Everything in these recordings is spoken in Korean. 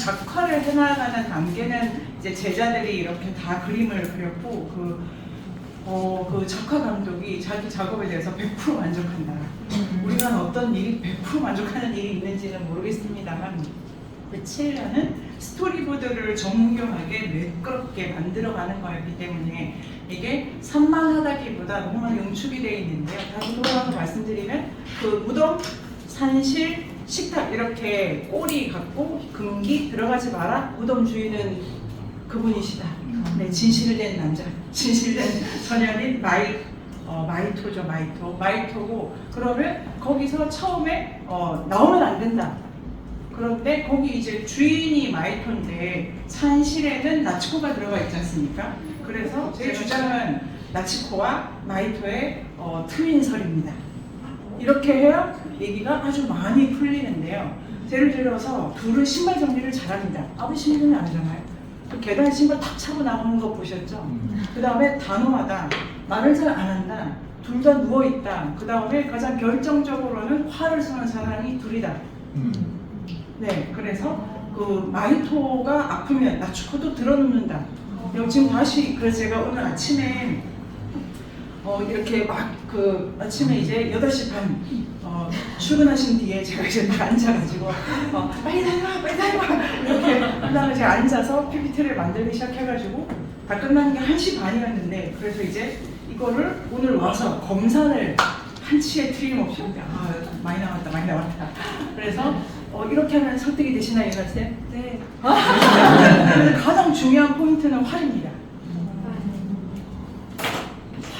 작화를 해나가는 단계는 이제 제자들이 이렇게 다 그림을 그렸고 그 작화 감독이 자기 작업에 대해서 100% 만족한다. 우리가 어떤 일이 100% 만족하는 일이 있는지는 모르겠습니다만 그 7년은 스토리보드를 정교하게 매끄럽게 만들어가는 거였기 때문에 이게 산만하다기보다 너무 응축이 되어 있는데요. 다시 돌아와서 말씀드리면 그 무덤, 산실, 식탁 이렇게 꼬리 갖고 금기 들어가지 마라. 무덤 주인은 그분이시다. 네, 진실된 남자, 진실된 소년인 마이토죠, 마이토고 그러면 거기서 처음에 나오면 안 된다. 그런데 거기 이제 주인이 마이토인데 산실에는 나치코가 들어가 있지 않습니까? 그래서 제 주장은 나치코와 마이토의 트윈설입니다. 이렇게 해야 얘기가 아주 많이 풀리는데요. 예를 들어서 둘은 신발 정리를 잘합니다. 아버지 신발은 아니잖아요. 그 계단에 신발 탁 차고 나오는 거 보셨죠? 그 다음에 단호하다, 말을 잘 안 한다, 둘 다 누워있다. 그 다음에 가장 결정적으로는 화를 쓰는 사람이 둘이다. 네, 그래서 그 마이토가 아프면 나츠코도 들어눕는다. 지금 다시 그래서 제가 오늘 아침에 이렇게 막 그 아침에 이제 8시 반 출근하신 뒤에 제가 이제 딱 앉아가지고 빨리 다녀와 이렇게 그다음에 제가 앉아서 PPT를 만들기 시작해가지고 다 끝난 게 1시 반이었는데 그래서 이제 이거를 오늘 와서 검사를 한치의 틀림없이 많이 나왔다 그래서 이렇게 하면 설득이 되시나요, 이발쌤? 네. 가장 중요한 포인트는 화입니다.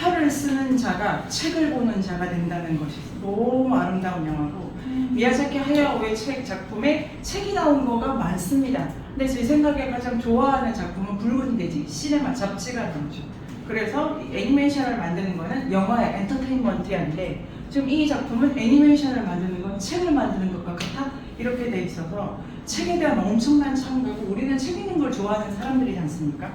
화를 쓰는 자가 책을 보는 자가 된다는 것이 너무 아름다운 영화고 미야자키 하야오의 작품에 책이 나온 거가 많습니다. 근데 제 생각에 가장 좋아하는 작품은 붉은 돼지, 시네마, 잡지가 나오죠. 그래서 애니메이션을 만드는 거는 영화의 엔터테인먼트인데 지금 이 작품은 애니메이션을 만드는 건 책을 만드는 것과 같아 이렇게 돼 있어서 책에 대한 엄청난 참가고 우리는 책 읽는 걸 좋아하는 사람들이지 않습니까?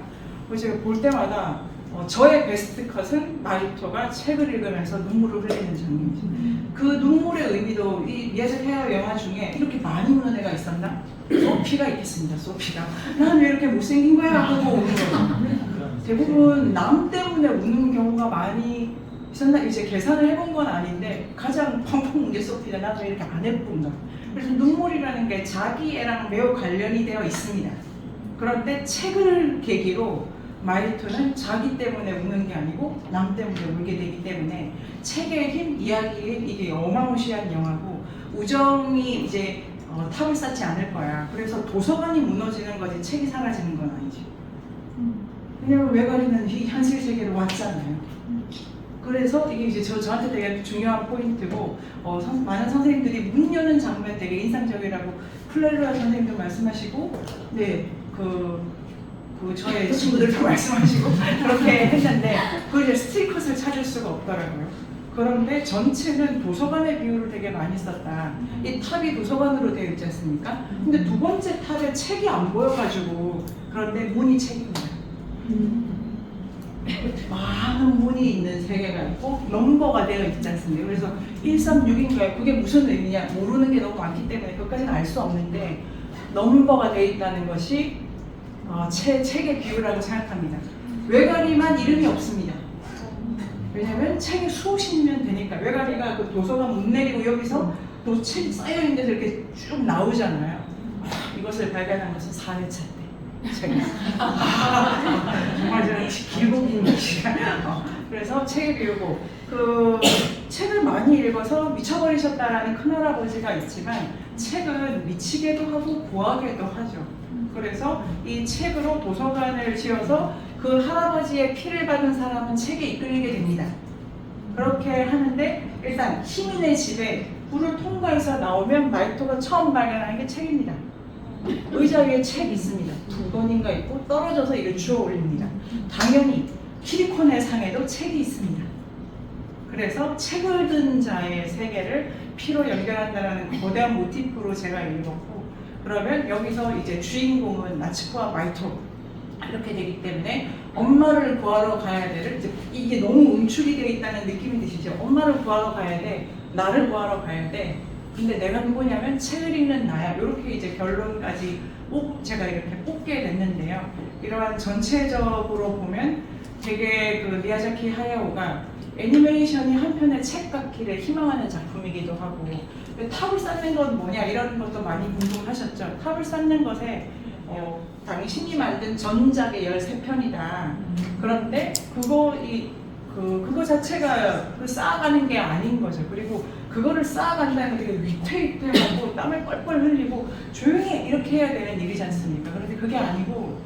그래서 제가 볼 때마다 저의 베스트 컷은 마이토가 책을 읽으면서 눈물을 흘리는 장면이죠. 그 눈물의 의미도 이 미야자키 하야오 영화 중에 이렇게 많이 우는 애가 있었나? 소피가 있겠습니다. 소피가 난 왜 이렇게 못생긴 거야 하고 우는 거예요. 대부분 남 때문에 우는 경우가 많이 있었나? 이제 계산을 해본 건 아닌데 가장 펑펑 운 게 소피가 나도 이렇게 안 예쁜가? 그래서 눈물이라는 게 자기 애랑 매우 관련이 되어 있습니다. 그런데 책을 계기로 마이토는 자기 때문에 우는 게 아니고 남 때문에 울게 되기 때문에 책의 힘, 이야기의 힘 이게 어마무시한 영화고 우정이 이제 탑을 쌓지 않을 거야. 그래서 도서관이 무너지는 거지 책이 사라지는 건 아니지. 왜냐면 외가리는 이 현실 세계로 왔잖아요. 그래서 이게 이제 저한테 되게 중요한 포인트고 많은 선생님들이 문 여는 장면 되게 인상적이라고 플레르아 선생님도 말씀하시고 저의 친구들도 말씀하시고 그렇게 했는데 그걸 이제 스틸컷을 찾을 수가 없더라고요. 그런데 전체는 도서관의 비율을 되게 많이 썼다. 이 탑이 도서관으로 되어 있지 않습니까? 근데 두 번째 탑에 책이 안 보여가지고 그런데 문이 책입니다. 많은 문이 있는 세계가 있고 넘버가 되어 있지 않습니까? 그래서 136인가요? 그게 무슨 의미냐? 모르는 게 너무 많기 때문에 그것까지는 알 수 없는데 넘버가 되어 있다는 것이 책의 비유라고 생각합니다. 외가리만 이름이 없습니다. 왜냐면 책이 수십면 되니까 외가리가 그 도서관 문 내리고 여기서 또 책이 쌓여있는 데서 이렇게 쭉 나오잖아요. 이것을 발견한 것은 4회차 때. 정말 저는 길고 긴 시간. 그래서 책의 비유고 그 책을 많이 읽어서 미쳐버리셨다라는 큰할아버지가 있지만 책은 미치게도 하고 구하게도 하죠. 그래서 이 책으로 도서관을 지어서 그 할아버지의 피를 받은 사람은 책에 이끌리게 됩니다. 그렇게 하는데 일단 희민의 집에 불을 통과해서 나오면 마이토가 처음 발견하는 게 책입니다. 의자 위에 책 있습니다. 2권인가 있고 떨어져서 이를 주워 올립니다. 당연히 키리코네 상에도 책이 있습니다. 그래서 책을 든 자의 세계를 피로 연결한다는 거대한 모티프로 제가 읽었고 그러면 여기서 이제 주인공은 나치코와 마이토 이렇게 되기 때문에 엄마를 구하러 가야 돼를 이게 너무 응축이 되어 있다는 느낌이 드시죠? 엄마를 구하러 가야 돼, 나를 구하러 가야 돼. 근데 내가 누구냐면 책을 읽는 나야. 이렇게 이제 결론까지 꼭 제가 이렇게 뽑게 됐는데요. 이러한 전체적으로 보면 되게 그 미야자키 하야오가 애니메이션이 한편의 책 같기를 희망하는 작품이기도 하고, 탑을 쌓는 건 뭐냐 이런 것도 많이 궁금하셨죠. 탑을 쌓는 것에 당신이 만든 전작의 13편이다. 그런데 그거 자체가 쌓아가는 게 아닌 거죠. 그리고 그거를 쌓아간다는 게 되게 위태위태하고 땀을 뻘뻘 흘리고 조용히 이렇게 해야 되는 일이지 않습니까? 그런데 그게 아니고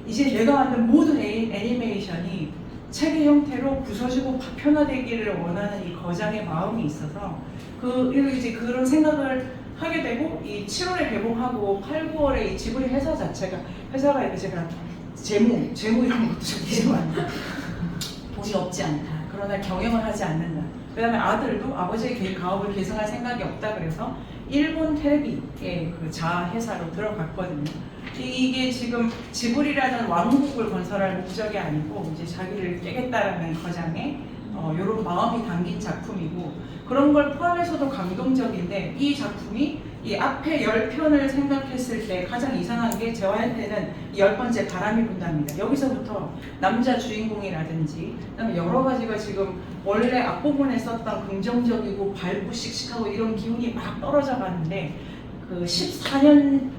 이제 내가 만든 모든 애니메이션이 책의 형태로 부서지고 파편화되기를 원하는 이 거장의 마음이 있어서 그리고 이제 그런 생각을 하게 되고, 이 7월에 개봉하고 8, 9월에 이 지브리 회사가 이렇게 제가 재무 이런 것도 좀 있지만 돈이 없지 않다. 그러나 경영을 하지 않는다. 그 다음에 아들도 아버지의 가업을 계승할 생각이 없다. 그래서 일본 텔레비의 그 자아 회사로 들어갔거든요. 이게 지금 지브리라는 왕국을 건설할 목적이 아니고 이제 자기를 깨겠다라는 거장의 이런 마음이 담긴 작품이고, 그런 걸 포함해서도 감동적인데, 이 작품이 이 앞에 10편을 생각했을 때 가장 이상한 게 저한테는 10번째 바람이 분답니다. 여기서부터 남자 주인공이라든지 그다음에 여러 가지가 지금 원래 앞부분에 썼던 긍정적이고 밝고 씩씩하고 이런 기운이 막 떨어져 가는데, 그 14년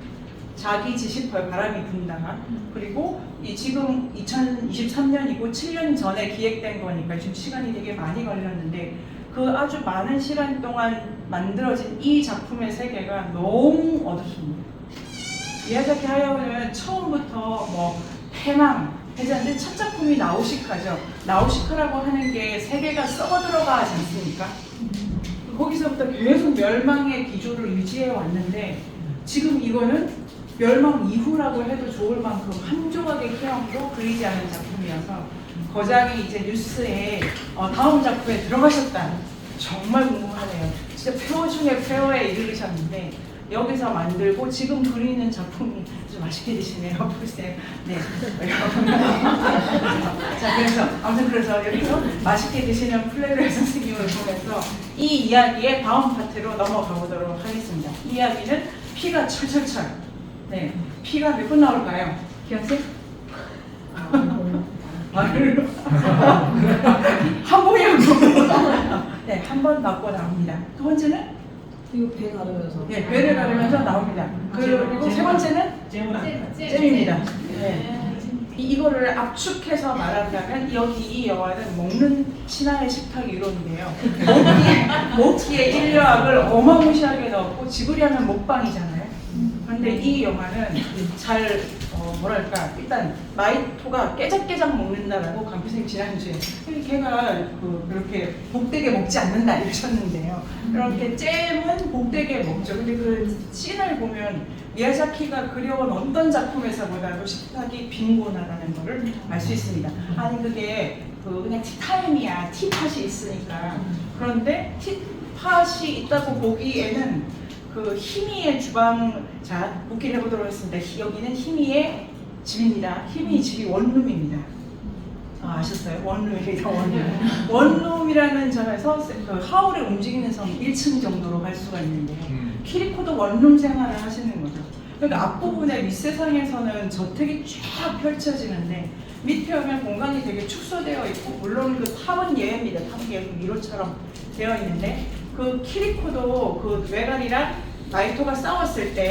자기 지식별 바람이 분다. 그리고 지금 2023년이고 7년 전에 기획된 거니까 지금 시간이 되게 많이 걸렸는데, 그 아주 많은 시간 동안 만들어진 이 작품의 세계가 너무 어둡습니다. 미야자키 하야오는 처음부터 패망, 해자인데 첫 작품이 나우시카죠. 나우시카라고 하는 게 세계가 썩어 들어가지 않습니까? 거기서부터 계속 멸망의 기조를 유지해 왔는데, 지금 이거는 멸망 이후라고 해도 좋을 만큼 한 조각의 케어도 그리지 않은 작품이어서 거장이 이제 뉴스에 다음 작품에 들어가셨다. 정말 궁금하네요. 진짜 폐허 중에 폐허에 이르셨는데 여기서 만들고 지금 그리는 작품이 좀 맛있게 드시네요. 보세요. 네. 자, 그래서 여기서 맛있게 드시는 플레르 선생님을 보면서 이 이야기의 다음 파트로 넘어가 보도록 하겠습니다. 이 이야기는 피가 철철철. 네. 피가 몇 분 나올까요? 기현쌤? 한 번이라고. 네, 한 번 맞고 나옵니다. 두 번째는 이거 배 가르면서. 네, 배를 가르면서 나옵니다. 그리고 세 번째는 잼입니다. 네. 이거를 압축해서 말한다면 이 영화는 먹는 신화의 식탁 이론인데요. 먹기에 인류학을 어마무시하게 넣었고, 지브리 하면 먹방이잖아요. 그런데 이 영화는 잘 일단 마이토가 깨작깨작 먹는다라고 강표생님 지난주에 걔가 그렇게 복되게 먹지 않는다 이러셨는데요. 그렇게 잼은 복되게 먹죠. 근데 그 씬을 보면 미야자키가 그려온 어떤 작품에서보다도 식탁이 빈곤하다는 거를 알 수 있습니다. 아니 그게 그냥 티타임이야, 티팟이 있으니까. 그런데 티팟이 있다고 보기에는 그 히미의 주방, 자, 웃기를 해보도록 하겠습니다. 여기는 히미의 집입니다. 히미 집이 원룸입니다. 아셨어요? 원룸입니다. 원룸이라는 점에서 그 하울의 움직이는 성 1층 정도로 갈 수가 있는데요. 키리코도 원룸 생활을 하시는 거죠. 그러니까 앞부분에 윗세상에서는 저택이 쫙 펼쳐지는데 밑에 오면 공간이 되게 축소되어 있고, 물론 그 탑은 예외입니다. 탑은 예외 미로처럼 되어 있는데, 그 키리코도 그 외관이랑 마이토가 싸웠을 때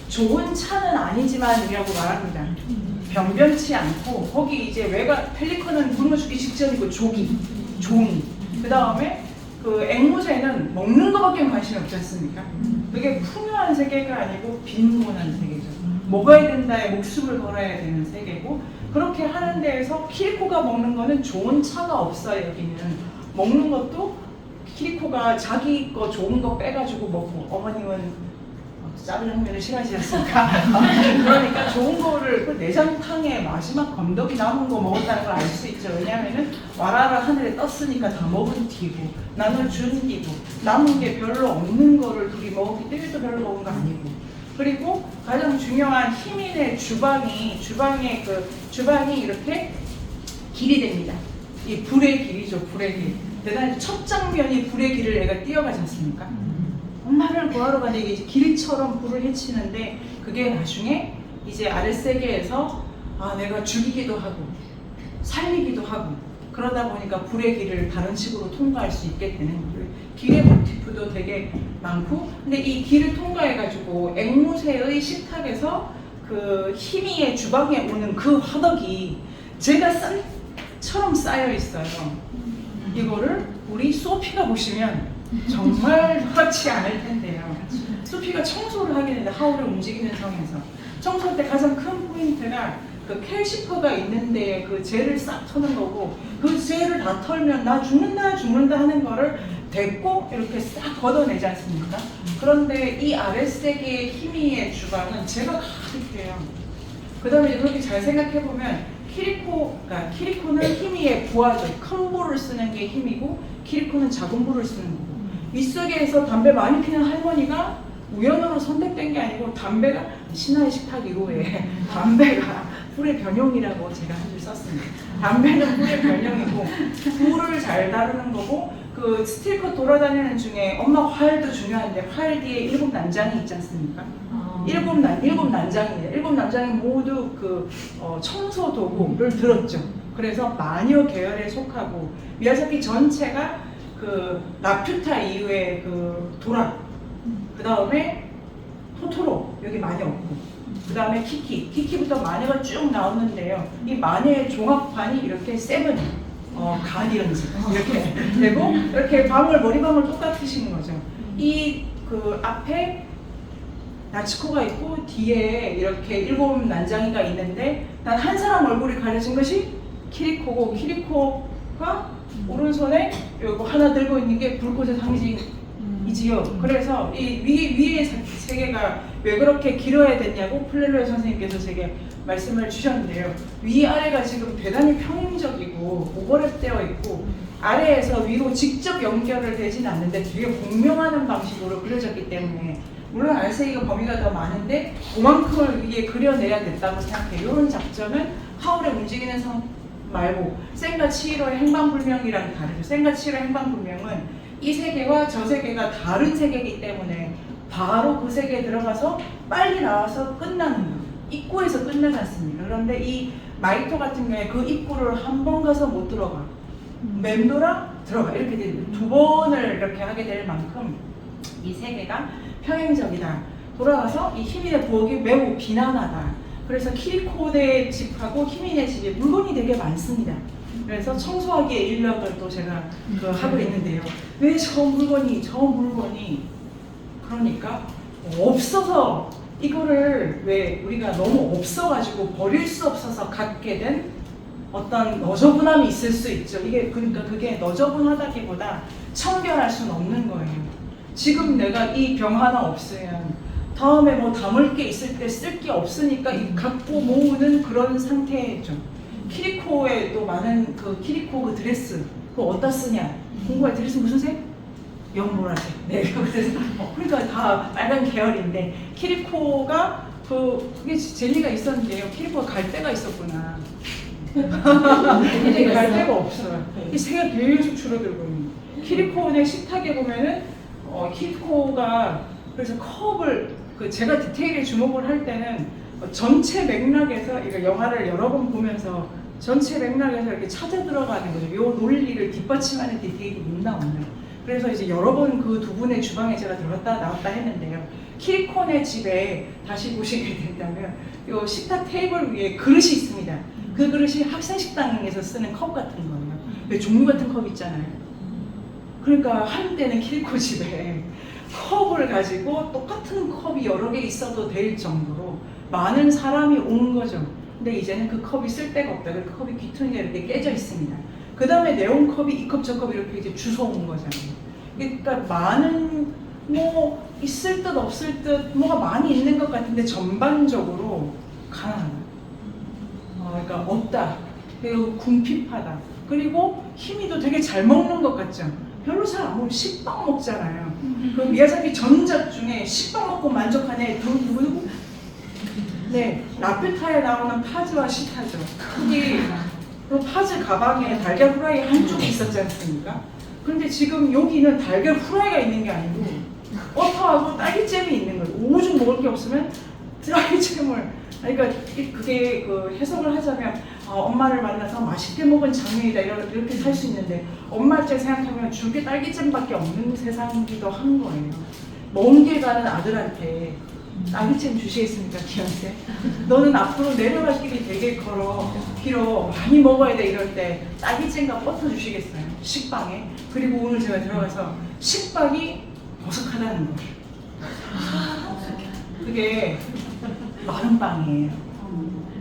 좋은 차는 아니지만이라고 말합니다. 변변치 않고, 거기 이제 펠리컨은 굶어 죽기 직전이고 종이. 그 다음에 그 앵무새는 먹는 거밖에 관심이 없지 않습니까? 그게 풍요한 세계가 아니고 빈곤한 세계죠. 먹어야 된다에 목숨을 걸어야 되는 세계고, 그렇게 하는 데에서 키리코가 먹는 거는 좋은 차가 없어요. 여기는 먹는 것도 키리코가 자기 거 좋은 거 빼가지고 먹고, 어머님은 짜장면을 싫어하지 않습니까? 그러니까 좋은 거를 그 내장탕에 마지막 건더기 남은 거 먹었다는 걸 알 수 있죠. 왜냐하면은 와라라 하늘에 떴으니까 다 먹은 뒤고 나눌 준 뒤고 남은 게 별로 없는 거를 둘이 먹었기 때문에 또 별로 먹은 거 아니고. 그리고 가장 중요한 히민의 주방이 이렇게 길이 됩니다. 이 불의 길이죠, 불의 길. 대단히 첫 장면이 불의 길을 내가 뛰어가지 않습니까? 엄마를 구하러 가는데 이게 이제 길처럼 불을 헤치는데 그게 나중에 이제 아랫세계에서 내가 죽이기도 하고 살리기도 하고 그러다 보니까 불의 길을 다른 식으로 통과할 수 있게 되는 거예요. 길의 모티프도 되게 많고, 근데 이 길을 통과해가지고 앵무새의 식탁에서 그 희미의 주방에 오는 그 화덕이 제가 쌀처럼 쌓여 있어요. 이거를 우리 소피가 보시면 정말 그렇지 않을 텐데요. 소피가 청소를 하게 되는데 하울의 움직이는 성에서 청소할 때 가장 큰 포인트가 그 캘시퍼가 있는데 그 젤을 싹 터는 거고, 그 젤을 다 털면 나 죽는다 하는 거를 데리고 이렇게 싹 걷어내지 않습니까? 그런데 이 아랫세계의 희미의 주방은 제가 가득해요. 그 다음에 그렇게 잘 생각해보면 키리코는 희미의 부하죠. 큰 불을 쓰는 게 힘이고 키리코는 작은 불을 쓰는 거고, 윗세계에서 담배 많이 피는 할머니가 우연으로 선택된 게 아니고 담배가 신화의 식탁 1호에 담배가 불의 변형이라고 제가 한 줄 썼습니다. 담배는 불의 변형이고 불을 잘 다루는 거고, 그 스틸컷 돌아다니는 중에 엄마 활도 중요한데 활 뒤에 7 난장이 있지 않습니까? 7 난장이에요. 7 난장이 모두 그 청소 도구를 들었죠. 그래서 마녀 계열에 속하고, 미야자키 전체가 그 라퓨타 이후에 그 도라, 그 다음에 토토로, 여기 많이 없고, 그 다음에 키키부터 마녀가 쭉 나오는데요. 이 마녀의 종합판이 이렇게 세븐, 가디언즈 이렇게 되고, 이렇게 머리방울 똑같으신 거죠. 이 그 앞에 나치코가 있고 뒤에 이렇게 7 난장이가 있는데 단 한 사람 얼굴이 가려진 것이 키리코고, 키리코가 오른손에 요거 하나 들고 있는 게 불꽃의 상징이지요. 그래서 이 위의 세계가 왜 그렇게 길어야 됐냐고 플렐로의 선생님께서 제게 말씀을 주셨는데요. 위아래가 지금 대단히 평행적이고 오버랩되어 있고, 아래에서 위로 직접 연결을 되진 않는데 되게 공명하는 방식으로 그려졌기 때문에, 물론 아랫세계가 범위가 더 많은데 그만큼을 위에 그려내야 됐다고 생각해요. 이런 작전은 하울의 움직이는 성 말고 센과 치히로의 행방불명이랑 다르죠. 센과 치히로의 행방불명은 이 세계와 저 세계가 다른 세계이기 때문에 바로 그 세계에 들어가서 빨리 나와서 끝나는 거예요. 입구에서 끝나지 않습니다. 그런데 이 마이토 같은 경우에 그 입구를 한 번 가서 못 들어가, 맴돌아 들어가, 이렇게 됩니다. 2번을 이렇게 하게 될 만큼 이 세계가 평행적이다. 돌아가서 이 희민의 부엌이 매우 비난하다. 그래서 키리코의 집하고 희민의 집에 물건이 되게 많습니다. 그래서 청소하기의 인력을 또 제가 하고 있는데요. 왜 저 물건이 그러니까 없어서, 이거를 왜 우리가 너무 없어가지고 버릴 수 없어서 갖게 된 어떤 너저분함이 있을 수 있죠. 그러니까 그게 너저분하다기보다 청결할 수는 없는 거예요. 지금 내가 이 병 하나 없으면 다음에 뭐 담을 게 있을 때 쓸 게 없으니까 이 갖고 모으는 그런 상태죠. 키리코에 또 많은 키리코 그 드레스 그거 어디다 쓰냐 궁금해. 드레스 무슨 색? 영보라색. 네, 그래서 그러니까 다 빨간 계열인데, 키리코가 그게 재미가 있었는데요. 키리코가 갈 데가 있었구나. 이제 갈 데가 없어요. 이 새가 계속 줄어들고 있는. 키리코의 식탁에 보면은 키리코가 그래서 컵을 제가 디테일에 주목을 할 때는 전체 맥락에서, 이거 영화를 여러 번 보면서 전체 맥락에서 이렇게 찾아 들어가는 거죠. 요 논리를 뒷받침하는 디테일이 못 나오네요. 그래서 이제 여러 번 그 두 분의 주방에 제가 들었다 나왔다 했는데요. 키리코네 집에 다시 보시게 된다면 요 식탁 테이블 위에 그릇이 있습니다. 그 그릇이 학생식당에서 쓰는 컵 같은 거예요. 왜 종류 같은 컵 있잖아요. 그러니까 한때는 키리코 집에 컵을 가지고 똑같은 컵이 여러 개 있어도 될 정도로 많은 사람이 온 거죠. 근데 이제는 그 컵이 쓸 데가 없다. 그 컵이 귀퉁이가 이렇게 깨져 있습니다. 그 다음에 네온 컵이 이 컵 저 컵 이렇게 이제 주워온 거잖아요. 그러니까 많은 뭐 있을 듯 없을 듯 뭐가 많이 있는 것 같은데 전반적으로 가난하다. 그러니까 없다. 그리고 궁핍하다. 그리고 희미도 되게 잘 먹는 것 같죠. 별로 잘 안 먹고 식빵 먹잖아요. 그 미야자키 전작 중에 식빵 먹고 만족한 애 누구? 네, 라퓨타에 나오는 파즈와 시타죠. 거기 그 파즈 가방에 달걀 후라이 한쪽이 있었지 않습니까? 그런데 지금 여기는 달걀 후라이가 있는 게 아니고 버터하고 딸기잼이 있는 거예요. 오죽 먹을 게 없으면 딸기잼을 그러니까 그게 그 해석을 하자면 엄마를 만나서 맛있게 먹은 장면이다 이렇게 살 수 있는데 엄마 입장 생각하면 줄 게 딸기잼밖에 없는 세상이기도 한 거예요. 먼 길 가는 아들한테 딸기잼 주시겠습니까, 기한테? 너는 앞으로 내려갈 길이 되게 길어 많이 먹어야 돼 이럴 때 딸기잼과 버터 주시겠어요? 식빵에. 그리고 오늘 제가 들어가서 식빵이 버석하다는 거예요. 그게 마른 빵이에요.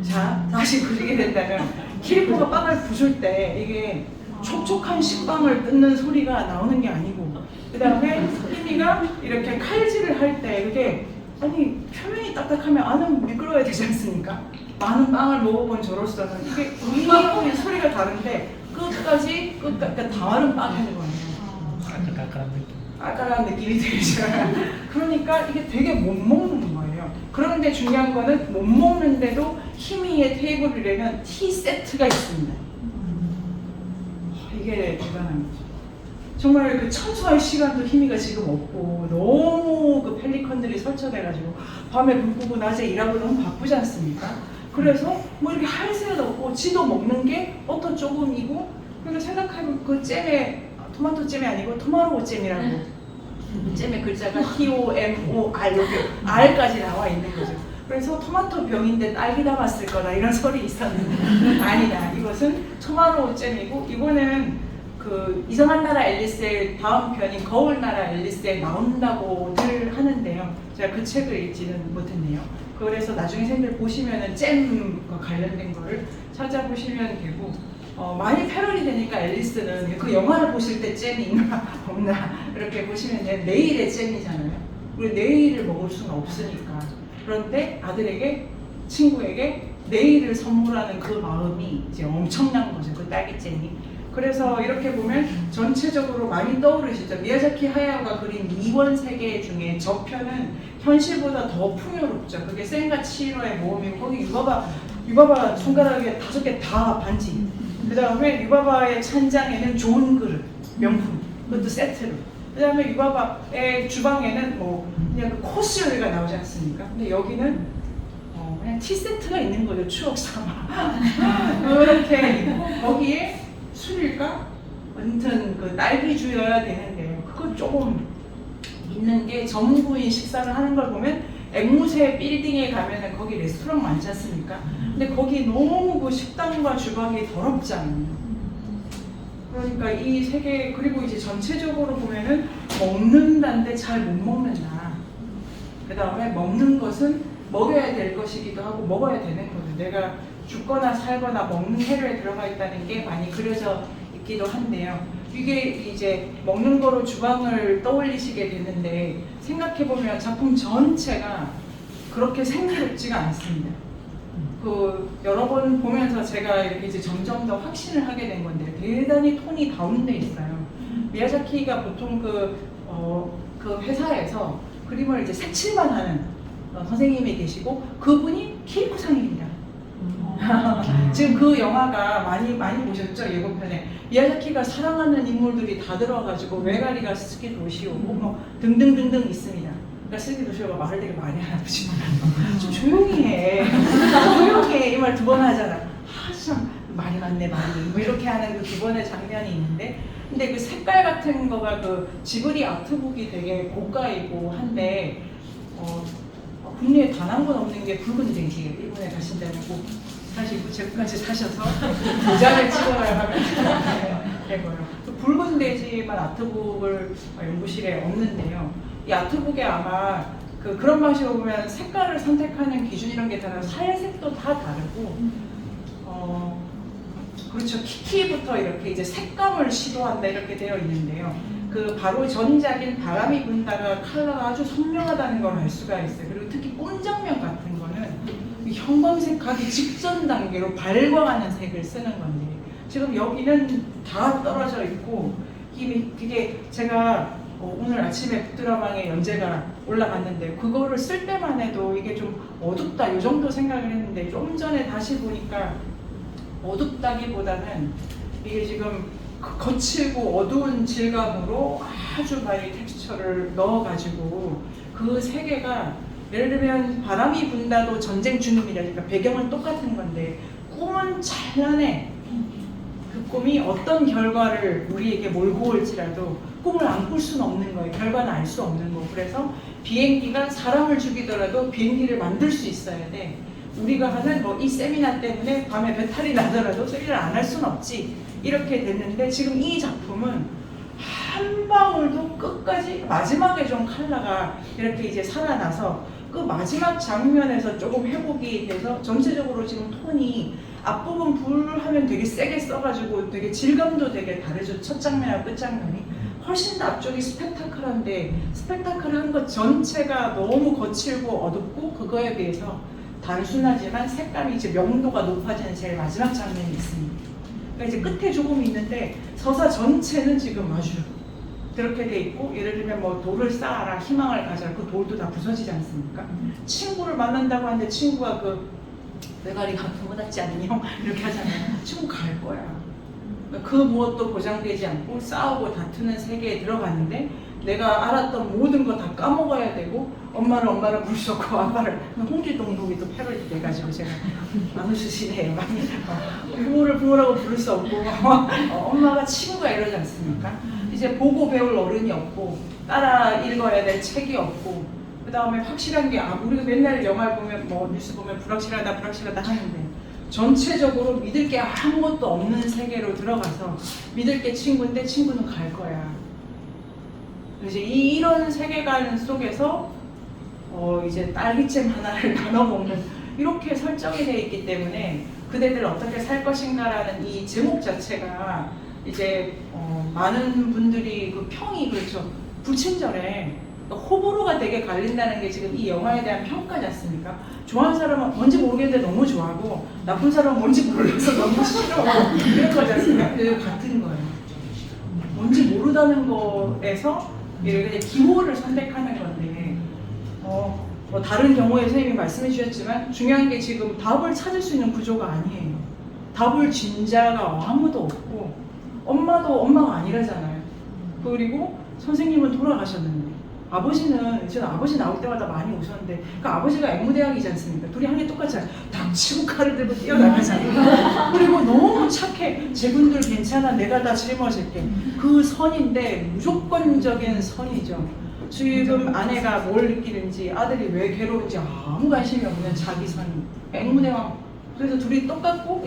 자, 다시 그리게 된다면 키리코가 빵을 부술 때 이게 촉촉한 식빵을 뜯는 소리가 나오는 게 아니고 그 다음에 희미가 이렇게 칼질을 할 때 그게 아니 표면이 딱딱하면 안은 미끄러워야 되지 않습니까? 많은 빵을 먹어본 저로서는 이게 우리하고 소리가 다른데 끝까지 다 마른 빵인 거예요. 아까란 느낌이 들죠. 그러니까 이게 되게 못 먹는 거예요. 그런데 중요한 거는 못 먹는데도 희미의 테이블이라면 티 세트가 있습니다. 이게 대단한 거죠. 정말 그 청소할 시간도 희미가 지금 없고 너무 그 펠리컨들이 설쳐돼가지고 밤에 불 끄고 낮에 일하고 너무 바쁘지 않습니까? 그래서 뭐 이렇게 할 새도 없고 지도 먹는 게 버터 조금이고 그러니까 생각해보면 그 잼에 토마토 잼이 아니고 토마토 잼이라고 잼의 글자가 T-O-M-O-R 여기 R까지 나와 있는 거죠. 그래서 토마토 병인데 딸기 담았을 거다 이런 소리 있었는데 아니다. 이것은 토마토 잼이고 이거는 그 이상한 나라 앨리스의 다음 편인 거울 나라 앨리스에 나온다고들 하는데요. 제가 그 책을 읽지는 못했네요. 그래서 나중에 생들 보시면은 잼과 관련된 거를 찾아보시면 되고 많이 패러디 되니까 앨리스는 그 영화를 보실 때 잼이 있나 없나 이렇게 보시면 돼. 내일의 잼이잖아요. 우리 내일을 먹을 수는 없으니까. 그런데 아들에게 친구에게 내일을 선물하는 그 마음이 이제 엄청난 거죠. 그 딸기잼이. 그래서 이렇게 보면 전체적으로 많이 떠오르시죠. 미야자키 하야오가 그린 2번 세계 중에 저편은 현실보다 더 풍요롭죠. 그게 센과 치히로의 모험이고 거기 유바바 손가락에 5개 다 반지. 그 다음에 유바바의 찬장에는 좋은 그릇, 명품, 그것도 세트로. 그 다음에 유바바의 주방에는 뭐 그냥 그 코스 요리가 나오지 않습니까? 근데 여기는 그냥 티 세트가 있는 거죠. 추억 삼아. 그렇게 있고 거기에 술일까? 아무튼 그 딸기주여야 되는데요. 그거 조금 있는 게 전문부인 식사를 하는 걸 보면 앵무새 빌딩에 가면은 거기 레스토랑 많지 않습니까? 근데 거기 너무 그 식당과 주방이 더럽지 않아요. 그러니까 이 세계 그리고 이제 전체적으로 보면은 먹는다는데 잘 못 먹는다. 그 다음에 먹는 것은 먹여야 될 것이기도 하고 먹어야 되는 거죠. 내가 죽거나 살거나 먹는 해로에 들어가 있다는 게 많이 그려져 있기도 한데요. 이게 이제 먹는 거로 주방을 떠올리시게 되는데 생각해보면 작품 전체가 그렇게 생기롭지가 않습니다. 그 여러 번 보면서 제가 이렇게 이제 점점 더 확신을 하게 된 건데 대단히 톤이 다운돼 있어요. 미야자키가 보통 그 회사에서 그림을 이제 색칠만 하는 선생님이 계시고 그분이 키리코상입니다. 지금 그 영화가 많이 보셨죠? 예고편에 미야자키가 사랑하는 인물들이 다 들어가지고 외가리가 스키 도시오고 뭐 등등등등 있습니다. 그러니까 스키 도시오가 말을 되게 많이 하나 보지. 좀 조용히 해. 조용히 해. 이 말 2번 하잖아. 참 말이 많네 말이. 뭐 이렇게 하는 그 기본의 장면이 있는데 근데 그 색깔 같은 거가 그 지브리 아트북이 되게 고가이고 한데 국내에 단 한 번 없는 게 붉은 돼지. 일본에 가신다면 꼭 사실 제국까지 사셔서 도장을 찍어야 하면 되고요. 그 붉은 돼지만 아트북을 연구실에 없는데요. 이 아트북에 아마 그런 방식으로 보면 색깔을 선택하는 기준 이런 게 다르고 살색도 다 다르고 그렇죠. 키티부터 이렇게 이제 색감을 시도한다 이렇게 되어 있는데요. 그 바로 전작인 바람이 분다가 컬러가 아주 선명하다는 걸 알 수가 있어요. 그리고 특히 꼼장면 같은 거는 형광색 가기 직전 단계로 발광하는 색을 쓰는 건데 지금 여기는 다 떨어져 있고 그게 제가 오늘 아침에 북드라방에 연재가 올라갔는데 그거를 쓸 때만 해도 이게 좀 어둡다 이 정도 생각을 했는데 좀 전에 다시 보니까 어둡다기보다는 이게 지금 거칠고 어두운 질감으로 아주 많이 텍스처를 넣어가지고 그 세계가 예를 들면 바람이 분다도 전쟁 준비라니까 배경은 똑같은 건데 꿈은 찬란해. 그 꿈이 어떤 결과를 우리에게 몰고 올지라도 꿈을 안 꿀 수는 없는 거예요. 결과는 알 수 없는 거. 그래서 비행기가 사람을 죽이더라도 비행기를 만들 수 있어야 돼. 우리가 하는 뭐 이 세미나 때문에 밤에 배탈이 나더라도 세미나를 안 할 수는 없지. 이렇게 됐는데 지금 이 작품은 한 방울도 끝까지 마지막에 좀 컬러가 이렇게 이제 살아나서 그 마지막 장면에서 조금 회복이 돼서 전체적으로 지금 톤이 앞부분 불 하면 되게 세게 써가지고 되게 질감도 되게 다르죠. 첫 장면하고 끝 장면이 훨씬 더 앞쪽이 스펙타클한데 스펙타클한 것 전체가 너무 거칠고 어둡고 그거에 비해서 단순하지만 색감이 이제 명도가 높아지는 제일 마지막 장면이 있습니다. 그러니까 이제 끝에 조금 있는데 서사 전체는 지금 아주 그렇게 돼 있고 예를 들면 뭐 돌을 쌓아라 희망을 가져라 그 돌도 다 부서지지 않습니까? 친구를 만난다고 하는데 친구가 그 내가리가 부모답지 않니 형 이렇게 하잖아요. 친구 갈 거야. 그러니까 그 무엇도 보장되지 않고 싸우고 다투는 세계에 들어갔는데 내가 알았던 모든 거 다 까먹어야 되고 엄마를 부를 수 없고 아빠를 홍길동동이 또 패러디 돼가지고 제가 안 웃으시네요 많이 부모를 부모라고 부를 수 없고 엄마가 친구가 이러지 않습니까? 이제 보고 배울 어른이 없고 따라 읽어야 될 책이 없고 그 다음에 확실한 게 우리가 맨날 영화 보면 뭐 뉴스 보면 불확실하다 하는데 전체적으로 믿을 게 아무것도 없는 세계로 들어가서 믿을 게 친구인데 친구는 갈 거야. 이제 이런 세계관 속에서 이제 딸기잼 하나를 나눠 먹는 이렇게 설정이 되어 있기 때문에 그대들 어떻게 살 것인가라는 이 제목 자체가 이제 많은 분들이 그 평이 그렇죠. 불친절해. 호불호가 되게 갈린다는 게 지금 이 영화에 대한 평가지 않습니까? 좋아하는 사람은 뭔지 모르겠는데 너무 좋아하고 나쁜 사람은 뭔지 몰라서 너무 싫어하고 이런 거지 않습니까? 같은 거예요. 뭔지 모르다는 거에서 그냥 기호를 선택하는 건데 뭐 다른 경우에 선생님이 말씀해 주셨지만 중요한 게 지금 답을 찾을 수 있는 구조가 아니에요. 답을 진 자가 아무도 없고 엄마도 엄마가 아니라잖아요. 그리고 선생님은 돌아가셨는데 저는 아버지 나올 때마다 많이 웃었는데 그 아버지가 앵무대왕이지 않습니까? 둘이 한 게 똑같잖아요. 닥치고 칼을 들고 뛰어나가잖아요. 그리고 너무 착해. 제군들 괜찮아. 내가 다 짊어질게. 그 선인데 무조건적인 선이죠. 지금 아내가 뭘 느끼는지 아들이 왜 괴로운지 아무 관심이 없는 자기 선. 앵무대왕. 그래서 둘이 똑같고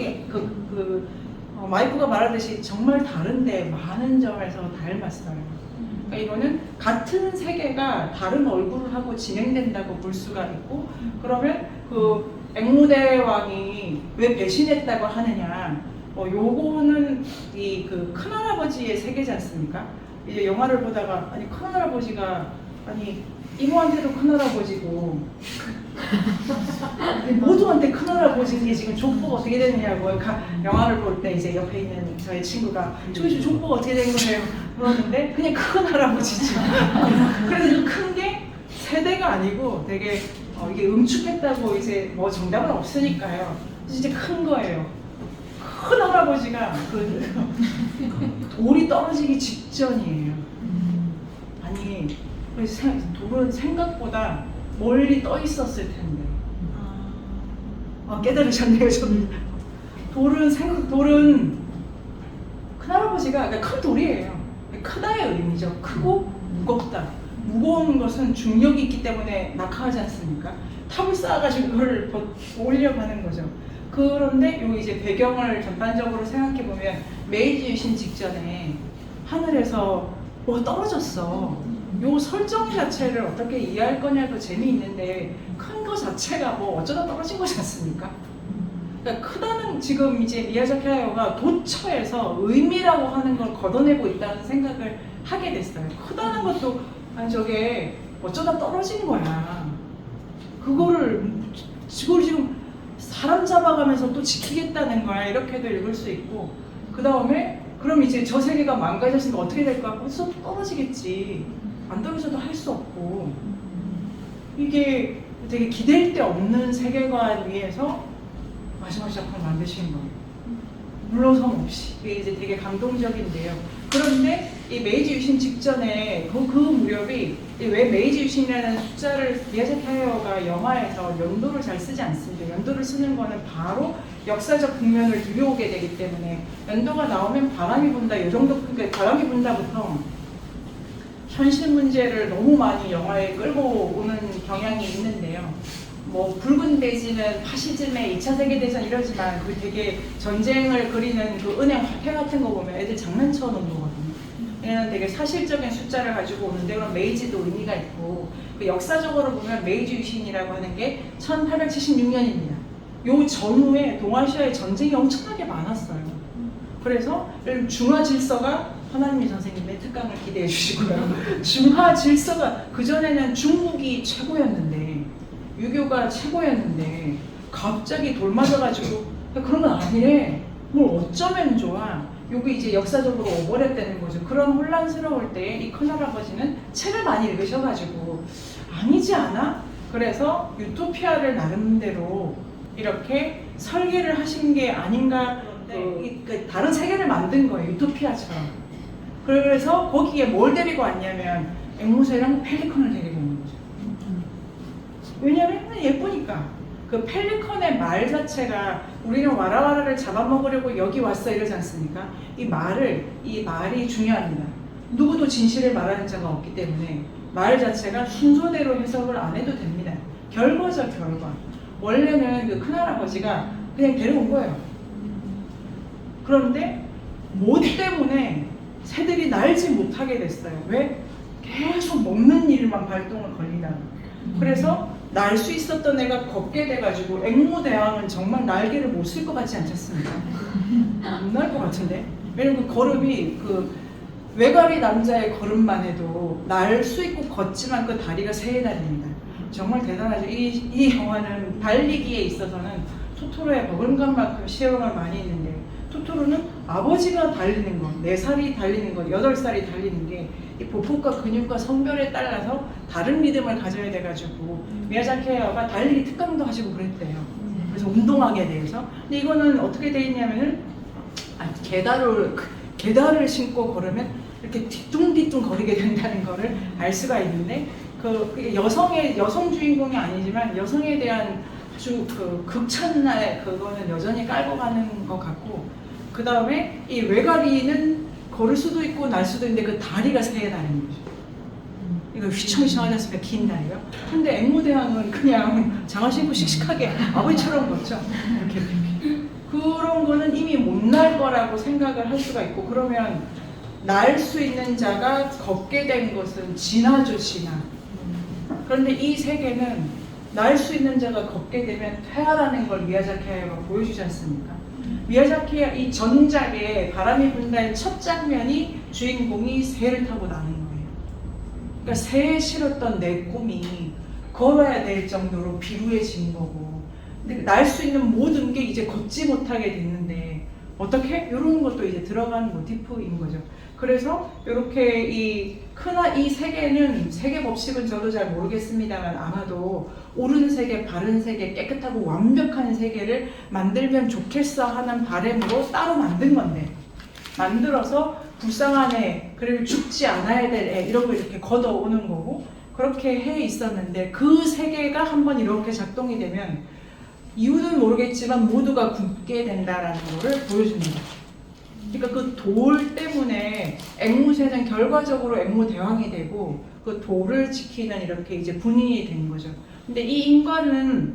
마이크가 말하듯이 정말 다른데 많은 점에서 닮았어요. 그러니까 이거는 같은 세계가 다른 얼굴을 하고 진행된다고 볼 수가 있고 그러면 그 앵무대왕이 왜 배신했다고 하느냐 요거는 이 그 큰할아버지의 세계지 않습니까? 이제 영화를 보다가 아니 큰할아버지가 아니 이모한테도 큰할아버지고 모두한테 큰할아버지인 게 지금 족보가 어떻게 되느냐고 영화를 볼 때 이제 옆에 있는 저의 친구가 저기 족보가 어떻게 된 거예요? 그러는데 그냥 큰할아버지지. 그래서 큰 게 세대가 아니고 되게 이게 응축했다고 이제 뭐 정답은 없으니까요. 이제 큰 거예요. 큰 할아버지가 돌이 떨어지기 직전이에요. 아니 돌은 생각보다 멀리 떠 있었을 텐데. 깨달으셨네요, 저는. 돌은 큰할아버지가 그러니까 큰 돌이에요. 크다의 의미죠. 크고 무겁다. 무거운 것은 중력이 있기 때문에 낙하하지 않습니까? 탑을 쌓아가지고 그걸 올려가는 거죠. 그런데 요 이제 배경을 전반적으로 생각해 보면 메이지 유신 직전에 하늘에서 뭐가 떨어졌어. 요 설정 자체를 어떻게 이해할 거냐도 재미있는데 큰 거 자체가 뭐 어쩌다 떨어진 거지 않습니까? 그러니까 크다는 지금 이제 미야자키 하야오가 도처에서 의미라고 하는 걸 걷어내고 있다는 생각을 하게 됐어요. 크다는 것도 아니 저게 어쩌다 떨어진 거야. 그거를 지금 사람 잡아가면서 또 지키겠다는 거야. 이렇게도 읽을 수 있고 그 다음에 그럼 이제 저 세계가 망가졌으니까 어떻게 될까? 어디서 떨어지겠지. 안 떨어져도 할 수 없고 이게 되게 기댈 데 없는 세계관 위에서 마지막 작품을 만드신 거예요. 물러섬 없이. 이게 이제 되게 감동적인데요. 그런데 이 메이지 유신 직전에 그 무렵이 왜 메이지 유신이라는 숫자를 미야자키 하야오가 영화에서 연도를 잘 쓰지 않습니다. 연도를 쓰는 거는 바로 역사적 국면을 들여오게 되기 때문에 연도가 나오면 바람이 분다, 이 정도, 그러니까 바람이 분다부터 현실 문제를 너무 많이 영화에 끌고 오는 경향이 있는데요. 뭐 붉은 돼지는 파시즘의 2차 세계대전 이러지만 그 되게 전쟁을 그리는 그 은행 화폐 같은 거 보면 애들 장난쳐 놓은 거거든요. 얘는 되게 사실적인 숫자를 가지고 오는데 그럼 메이지도 의미가 있고 그 역사적으로 보면 메이지 유신이라고 하는 게 1876년입니다. 요 전후에 동아시아에 전쟁이 엄청나게 많았어요. 그래서 중화 질서가 하나님 선생님의 특강을 기대해 주시고요. 중화 질서가 그전에는 중국이 최고였는데 유교가 최고였는데 갑자기 돌 맞아가지고 그런 건 아니래. 뭘 어쩌면 좋아. 여기 이제 역사적으로 오버랩되는 거죠. 그런 혼란스러울 때 이 큰할아버지는 책을 많이 읽으셔가지고 아니지 않아? 그래서 유토피아를 나름대로 이렇게 설계를 하신 게 아닌가. 그 다른 세계를 만든 거예요. 유토피아처럼. 그래서 거기에 뭘 데리고 왔냐면 앵무새랑 펠리컨을 데리고 온 거죠. 왜냐면 예쁘니까. 그 펠리컨의 말 자체가 우리는 와라와라를 잡아먹으려고 여기 왔어 이러지 않습니까? 이 말이 중요합니다. 누구도 진실을 말하는 자가 없기 때문에 말 자체가 순서대로 해석을 안 해도 됩니다. 결과죠, 결과. 원래는 그 큰할아버지가 그냥 데려온 거예요. 그런데 뭐 때문에 새들이 날지 못하게 됐어요. 왜? 계속 먹는 일만 발동을 걸리다. 그래서 날 수 있었던 애가 걷게 돼가지고 앵무대왕은 정말 날개를 못 쓸 것 같지 않겠습니까? 못 날 것 같은데? 왜냐면 그 걸음이 그 외가리 남자의 걸음만 해도 날 수 있고 걷지만 그 다리가 세 다리입니다. 정말 대단하죠. 이 영화는 달리기에 있어서는 토토로의 버금간만큼 실험을 많이 했는데 토토로는 아버지가 달리는 것, 4살이 달리는 것, 8살이 달리는 게 이 보폭과 근육과 성별에 따라서 다른 리듬을 가져야 돼가지고 미야자키 하야오가 달리기 특강도 하시고 그랬대요. 그래서 운동학에 대해서. 근데 이거는 어떻게 돼 있냐면은 계달을 신고 걸으면 이렇게 뒤뚱뒤뚱 거리게 된다는 거를 알 수가 있는데 그게 여성 주인공이 아니지만 여성에 대한 아주 그 극찬날 그거는 여전히 깔고 가는 것 같고 그 다음에 이 외가리는 걸을 수도 있고 날 수도 있는데 그 다리가 세 다리인 거죠. 이거 휘청휘청하지 않습니까? 긴 다리요. 근데 앵무대왕은 그냥 장화 신고 씩씩하게 아버지처럼 걷죠. 이렇게. 그런 거는 이미 못 날 거라고 생각을 할 수가 있고 그러면 날 수 있는 자가 걷게 된 것은 진화죠, 진화. 그런데 이 세계는 날 수 있는 자가 걷게 되면 퇴화라는 걸 미야자키 하야오가 보여주지 않습니까? 미야자키 이 전작의 바람이 분다의 첫 장면이 주인공이 새를 타고 나는 거예요. 그러니까 새에 실었던 내 꿈이 걸어야 될 정도로 비루해진 거고 근데 날 수 있는 모든 게 이제 걷지 못하게 됐는데 어떻게? 이런 것도 이제 들어간 모티프인 거죠. 그래서 이렇게 이 세계는 세계 법칙은 저도 잘 모르겠습니다만 아마도 옳은 세계, 바른 세계, 깨끗하고 완벽한 세계를 만들면 좋겠어 하는 바람으로 따로 만든 건데 만들어서 불쌍한 애, 그리고 죽지 않아야 될 애 이런 걸 이렇게 걷어오는 거고 그렇게 해 있었는데 그 세계가 한번 이렇게 작동이 되면 이유는 모르겠지만 모두가 굶게 된다라는 거를 보여줍니다. 그러니까 그 돌 때문에 앵무새는 결과적으로 앵무대왕이 되고 그 돌을 지키는 이렇게 이제 분인이 된 거죠. 근데 이 인간은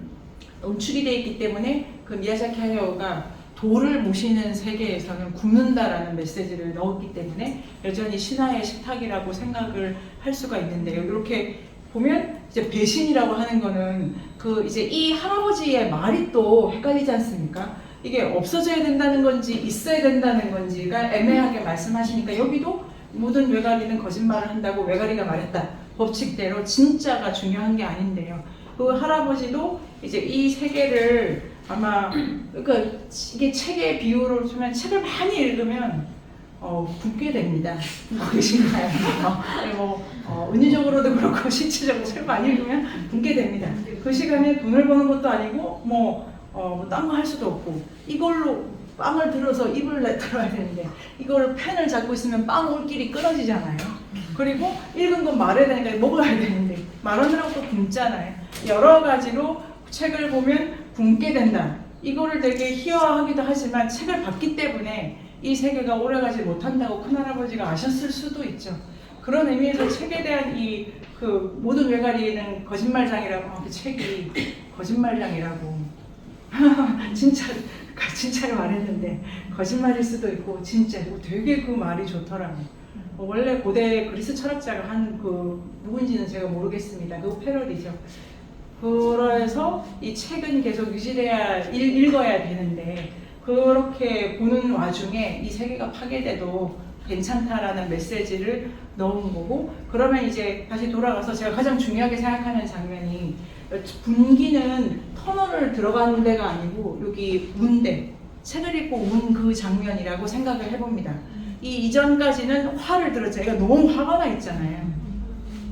응축이 돼 있기 때문에 그 미야자키 하야오가 돌을 모시는 세계에서는 굶는다라는 메시지를 넣었기 때문에 여전히 신화의 식탁이라고 생각을 할 수가 있는데요. 이렇게 보면 이제 배신이라고 하는 거는 그 이제 이 할아버지의 말이 또 헷갈리지 않습니까? 이게 없어져야 된다는 건지 있어야 된다는 건지가 애매하게 말씀하시니까 여기도 모든 외가리는 거짓말을 한다고 외가리가 말했다. 법칙대로 진짜가 중요한 게 아닌데요. 그 할아버지도 이제 이 세계를 아마 그러니까 이게 책의 비유를 주면 책을 많이 읽으면 굶게 됩니다. 계신가요? 은유적으로도 그렇고 실질적으로 책 많이 읽으면 굶게 됩니다. 그 시간에 돈을 버는 것도 아니고 딴 거 할 수도 없고 이걸로 빵을 들어서 입을 들어야 되는데 이걸 펜을 잡고 있으면 빵 올길이 끊어지잖아요. 그리고 읽은 건 말해야 되니까 먹어야 되는데 말하느라고 또 굶잖아요. 여러 가지로 책을 보면 굶게 된다. 이거를 되게 희화하기도 하지만 책을 봤기 때문에 이 세계가 오래가지 못한다고 큰할아버지가 아셨을 수도 있죠. 그런 의미에서 책에 대한 이 그 모든 외가리는 거짓말장이라고 그 책이 거짓말장이라고 진짜를 말했는데 거짓말일 수도 있고 진짜 되게 그 말이 좋더라고요. 원래 고대 그리스 철학자가 한 그 누군지는 제가 모르겠습니다. 그 패러디죠. 그래서 이 책은 계속 유지돼야 읽어야 되는데 그렇게 보는 와중에 이 세계가 파괴돼도 괜찮다라는 메시지를 넣은 거고 그러면 이제 다시 돌아가서 제가 가장 중요하게 생각하는 장면이 분기는 터널을 들어가는 데가 아니고 여기 문대 책을 읽고 운 그 장면이라고 생각을 해봅니다. 이 이전까지는 화를 들었죠. 애가 너무 화가 나 있잖아요.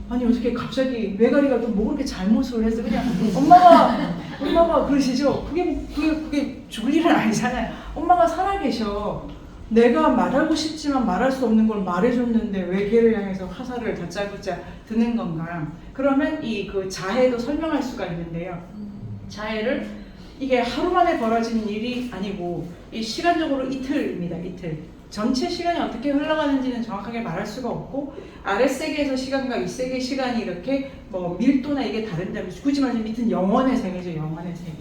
아니 어떻게 갑자기 외가리가 또 뭐 그렇게 잘못을 해서 그냥 엄마가 그러시죠. 그게 죽을 일은 아니잖아요. 엄마가 살아계셔. 내가 말하고 싶지만 말할 수 없는 걸 말해줬는데 왜 걔를 향해서 화살을 다짜고짜 드는 건가? 그러면 이 그 자해도 설명할 수가 있는데요. 자해를 이게 하루 만에 벌어진 일이 아니고 이 시간적으로 이틀입니다. 이틀. 전체 시간이 어떻게 흘러가는지는 정확하게 말할 수가 없고 아랫세계에서 시간과 윗세계 시간이 이렇게 뭐 밀도나 이게 다른다면 굳이 말하면 밑은 영원의 세계죠. 영원의 세계.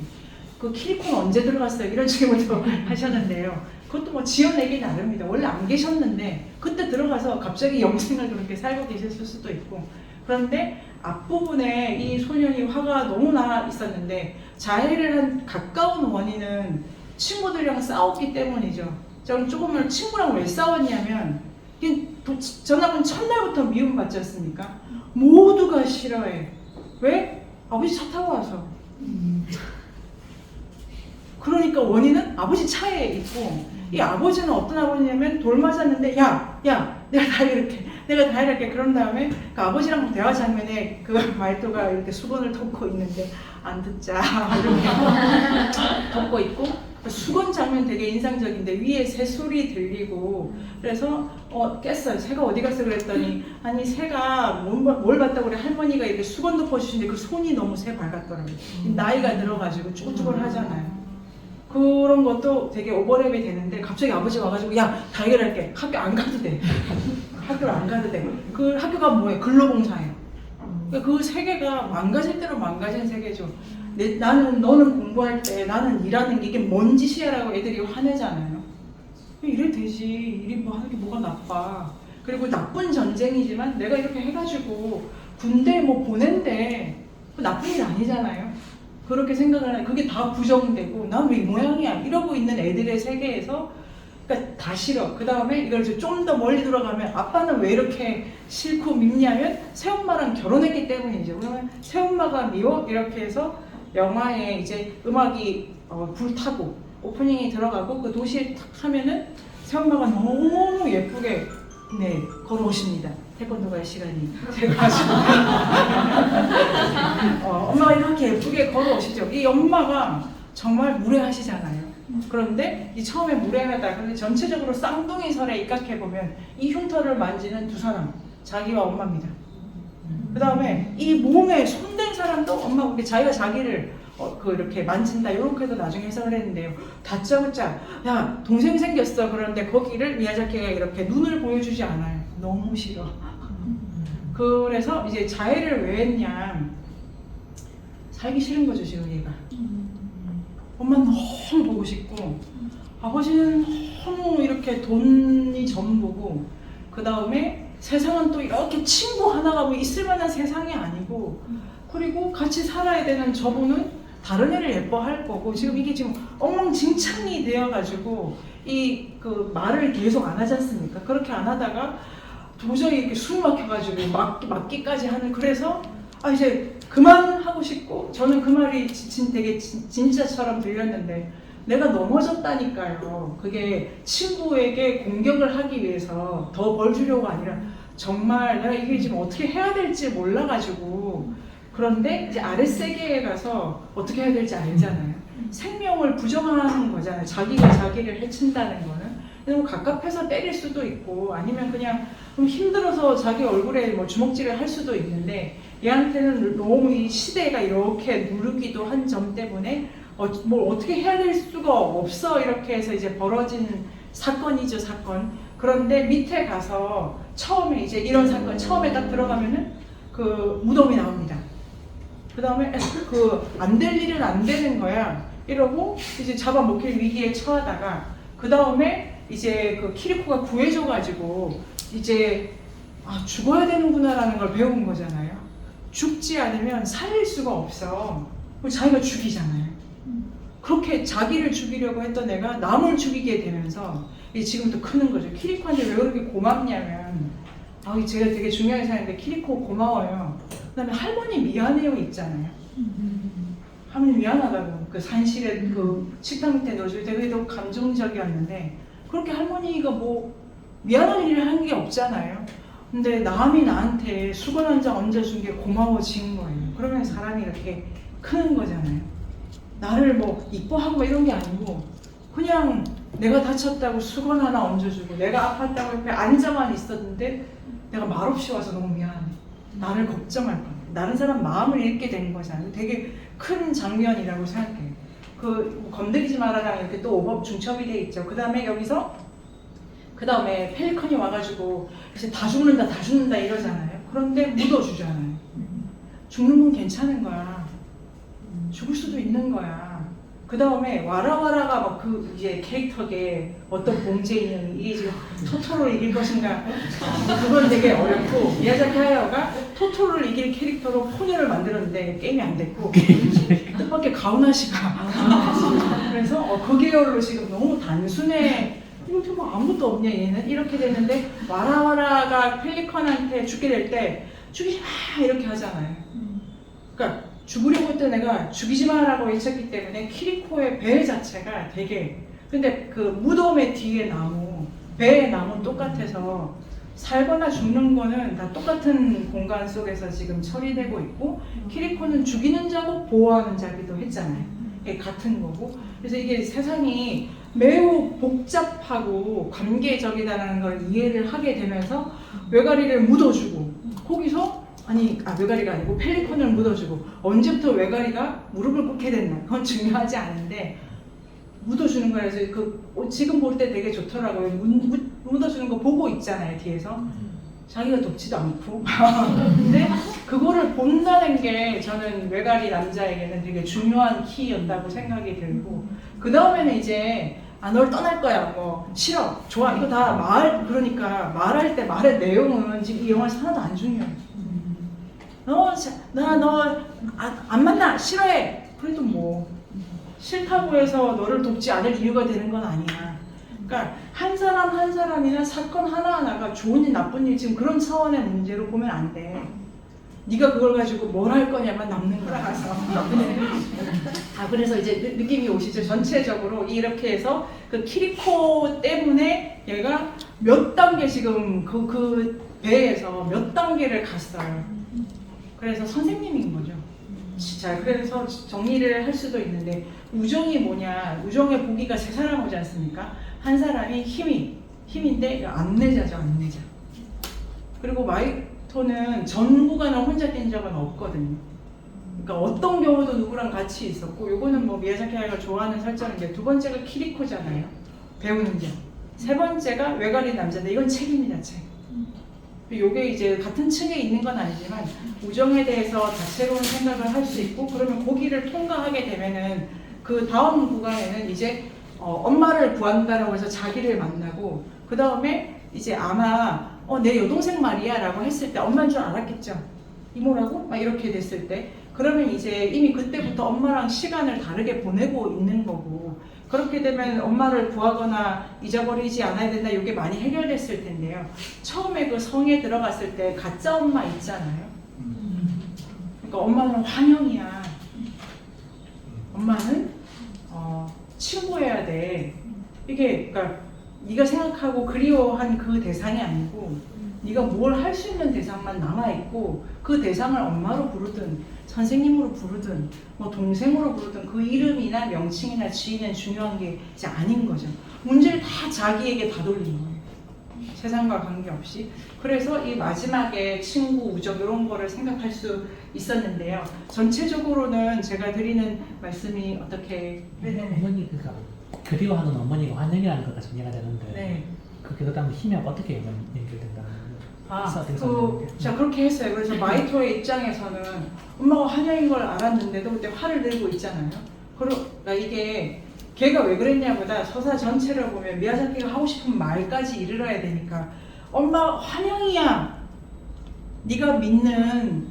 그 키리코는 언제 들어갔어요? 이런 식으로 하셨는데요. 그것도 뭐 지어내기 나름입니다. 원래 안 계셨는데 그때 들어가서 갑자기 영생을 그렇게 살고 계셨을 수도 있고 그런데 앞부분에 이 소년이 화가 너무 나 있었는데 자해를 한 가까운 원인은 친구들이랑 싸웠기 때문이죠. 저는 조금은 친구랑 왜 싸웠냐면 전학은 첫날부터 미움받지 않습니까? 모두가 싫어해. 왜? 아버지 차 타고 와서. 그러니까 원인은 아버지 차에 있고 이 아버지는 어떤 아버지냐면 돌 맞았는데 야 내가 다 이렇게 그런 다음에 그 아버지랑 대화 장면에 그 말투가 이렇게 수건을 덮고 있는데 안 듣자 이렇게 덮고 있고 수건 장면 되게 인상적인데 위에 새소리 들리고 그래서 깼어요. 새가 어디 갔어 그랬더니 아니 새가 뭘 봤다고 그래 할머니가 이렇게 수건 덮어주시는데 그 손이 너무 새 밝았더라고요. 나이가 들어가지고 쭈글쭈글 하잖아요. 그런 것도 되게 오버랩이 되는데 갑자기 아버지 와가지고 야 다 해결할게. 학교 안 가도 돼. 학교를 안 가도 돼. 그 학교가 뭐예요? 근로봉사예요. 그러니까 그 세계가 망가질 대로 망가진 세계죠. 너는 공부할 때 나는 일하는 게 이게 뭔 짓이야라고 애들이 화내잖아요. 이래 되지. 일이 뭐 하는 게 뭐가 나빠. 그리고 나쁜 전쟁이지만 내가 이렇게 해가지고 군대에 뭐 보낸대. 나쁜 일 아니잖아요. 그렇게 생각을 하는 그게 다 부정되고 난 왜 이 모양이야 이러고 있는 애들의 세계에서 그러니까 다 싫어. 그 다음에 이걸 좀 더 멀리 돌아가면 아빠는 왜 이렇게 싫고 밉냐면 새엄마랑 결혼했기 때문이죠. 그러면 새엄마가 미워 이렇게 해서 영화에 이제 음악이 불타고 오프닝이 들어가고 그 도시에 탁 하면은 새엄마가 너무 예쁘게 걸어오십니다. 태권도가 시간이 돼가지고 엄마가 이렇게 예쁘게 걸어오시죠. 이 엄마가 정말 무례하시잖아요. 그런데 이 처음에 무례하다. 근데 전체적으로 쌍둥이 설에 입각해 보면 이 흉터를 만지는 두 사람, 자기와 엄마입니다. 그 다음에 이 몸에 손댄 사람도 엄마, 자기가 자기를 이렇게 만진다 이렇게도 나중에 해석을 했는데요. 다짜고짜 야 동생 생겼어 그런데 거기를 미야자키가 이렇게 눈을 보여주지 않아요. 너무 싫어. 그래서 이제 자해를 왜 했냐, 살기 싫은 거죠 지금 얘가. 엄마는 너무 보고 싶고 아버지는 너무 이렇게 돈이 전부고 그 다음에 세상은 또 이렇게 친구 하나가 뭐 있을 만한 세상이 아니고 그리고 같이 살아야 되는 저분은 다른 애를 예뻐할 거고 지금 이게 지금 엉망진창이 되어가지고 이 그 말을 계속 안 하지 않습니까? 그렇게 안 하다가 도저히 이렇게 숨 막혀가지고 맞기까지 하는. 그래서 이제 그만하고 싶고 저는 그 말이 되게 진짜처럼 들렸는데 내가 넘어졌다니까요. 그게 친구에게 공격을 하기 위해서 더 벌 주려고 아니라 정말 내가 이게 지금 어떻게 해야 될지 몰라가지고 그런데 이제 아랫세계에 가서 어떻게 해야 될지 알잖아요. 생명을 부정하는 거잖아요. 자기가 자기를 해친다는 거는. 그리고 갑갑해서 때릴 수도 있고 아니면 그냥 좀 힘들어서 자기 얼굴에 뭐 주먹질을 할 수도 있는데 얘한테는 너무 이 시대가 이렇게 누르기도 한 점 때문에 뭘 어떻게 해야 될 수가 없어 이렇게 해서 이제 벌어진 사건이죠, 사건. 그런데 밑에 가서 처음에 이제 이런 사건 처음에 딱 들어가면은 그 무덤이 나옵니다. 그 다음에 그 안 될 일은 안 되는 거야 이러고 이제 잡아먹힐 위기에 처하다가 그 다음에 이제 그 키리코가 구해줘가지고 이제 아 죽어야 되는구나라는 걸 배운 거잖아요. 죽지 않으면 살릴 수가 없어. 그리고 자기가 죽이잖아요. 그렇게 자기를 죽이려고 했던 애가 남을 죽이게 되면서 이제 지금도 크는 거죠. 키리코한테 왜 그렇게 고맙냐면 아 제가 되게 중요하게 생각하는데 키리코 고마워요. 그 다음에 할머니 미안해요 있잖아요. 할머니 미안하다고 그 산실에 그 식당 밑에 넣어줄 때 그게 너무 감정적이었는데 그렇게 할머니가 뭐 미안한 일을 한 게 없잖아요. 근데 남이 나한테 수건 한 장 얹어준 게 고마워진 거예요. 그러면 사람이 이렇게 크는 거잖아요. 나를 뭐 이뻐하고 이런 게 아니고 그냥 내가 다쳤다고 수건 하나 얹어주고 내가 아팠다고 옆에 앉아만 있었는데 내가 말없이 와서 너무 미안해. 나를 걱정할 거야. 다른 사람 마음을 읽게 된 거잖아요. 되게 큰 장면이라고 생각해요. 그 건드리지 마라랑 이렇게 또 오법 중첩이 돼 있죠. 그 다음에 여기서 그 다음에 펠리컨이 와가지고 이제 다 죽는다 이러잖아요. 그런데 묻어주잖아요. 죽는 건 괜찮은 거야. 죽을 수도 있는 거야. 그 다음에 와라와라가 막 그 이제 캐릭터계 어떤 봉제인은 이게 지금 토토로를 이길 것인가 그건 되게 어렵고 미야자키 하야오가 토토로를 이길 캐릭터로 포녀를 만들었는데 게임이 안 됐고 뜻밖의 가오나시가 그래서 그 계열로 지금 너무 단순해. 이렇게 뭐 아무것도 없냐 얘는 이렇게 됐는데 와라와라가 펠리컨한테 죽게 될 때 죽이지 마 이렇게 하잖아요. 그러니까 죽으려고 했던 애가 죽이지 마라고 외쳤기 때문에 키리코의 배 자체가 되게 근데 그 무덤의 뒤에 나무 배의 나무는 똑같아서 살거나 죽는 거는 다 똑같은 공간 속에서 지금 처리되고 있고 키리코는 죽이는 자고 보호하는 자기도 했잖아요. 이게 같은 거고 그래서 이게 세상이 매우 복잡하고 관계적이다라는 걸 이해를 하게 되면서 외가리를 묻어주고 거기서 외가리가 아니고 펠리컨을 묻어주고 언제부터 외가리가 무릎을 꿇게 됐나 그건 중요하지 않은데 묻어주는 거라서 지금 볼 때 되게 좋더라고요. 묻어주는 거 보고 있잖아요 뒤에서 자기가 돕지도 않고 근데 그거를 본다는 게 저는 외가리 남자에게는 되게 중요한 키였다고 생각이 들고 그 다음에는 이제 널 떠날 거야 뭐 싫어 좋아 이거 다 그러니까 말할 때 말의 내용은 지금 이 영화에서 하나도 안 중요해. 너 안 만나 싫어해. 그래도 뭐 싫다고 해서 너를 돕지 않을 이유가 되는 건 아니야. 그러니까 한 사람 한 사람이나 사건 하나하나가 좋은 일 나쁜 일 지금 그런 차원의 문제로 보면 안 돼. 네가 그걸 가지고 뭘 할 거냐만 남는 거라서. 그래서 이제 느낌이 오시죠. 전체적으로 이렇게 해서 그 키리코 때문에 얘가 몇 단계 지금 그 배에서 몇 단계를 갔어요. 그래서 선생님인 거죠. 자, 그래서 정리를 할 수도 있는데 우정이 뭐냐? 우정의 보기가 세 사람 오지 않습니까? 한 사람이 힘인데 안내자죠, 안내자. 그리고 마이토는 전 구간을 혼자 뛴 적은 없거든요. 그러니까 어떤 경우도 누구랑 같이 있었고, 요거는 뭐 미야자키 하야가 좋아하는 설정인데 두 번째가 키리코잖아요. 배우는 게. 세 번째가 외가리 남자인데 이건 책입니다, 책. 요게 이제 같은 층에 있는 건 아니지만 우정에 대해서 다채로운 생각을 할 수 있고 그러면 거기를 통과하게 되면은 그 다음 구간에는 이제 엄마를 구한다라고 해서 자기를 만나고 그 다음에 이제 아마 내 여동생 말이야 라고 했을 때 엄마인 줄 알았겠죠. 이모라고? 막 이렇게 됐을 때 그러면 이제 이미 그때부터 엄마랑 시간을 다르게 보내고 있는 거고 그렇게 되면 엄마를 구하거나 잊어버리지 않아야 된다 이게 많이 해결됐을 텐데요. 처음에 그 성에 들어갔을 때 가짜 엄마 있잖아요. 그러니까 엄마는 환영이야. 엄마는 친구해야 돼. 이게 그러니까 네가 생각하고 그리워한 그 대상이 아니고 네가 뭘 할 수 있는 대상만 남아있고 그 대상을 엄마로 부르든 선생님으로 부르든 뭐 동생으로 부르든 그 이름이나 명칭이나 지위는 중요한 게 이제 아닌 거죠. 문제를 다 자기에게 다 돌리는 거예요. 세상과 관계없이. 그래서 이 마지막에 친구, 우정 이런 거를 생각할 수 있었는데요. 전체적으로는 제가 드리는 말씀이 어떻게 어머니 그니까 그리워하는 어머니가 환영이라는 것과 정리가 되는데 네. 그다음 힘하고 어떻게 연결된다는 자 그렇게 했어요. 그래서 마이토의 입장에서는 엄마가 환영인 걸 알았는데도 그때 화를 내고 있잖아요. 그러니까 이게 걔가 왜 그랬냐보다 서사 전체를 보면 미야자키가 하고 싶은 말까지 이르러야 되니까 엄마 환영이야. 네가 믿는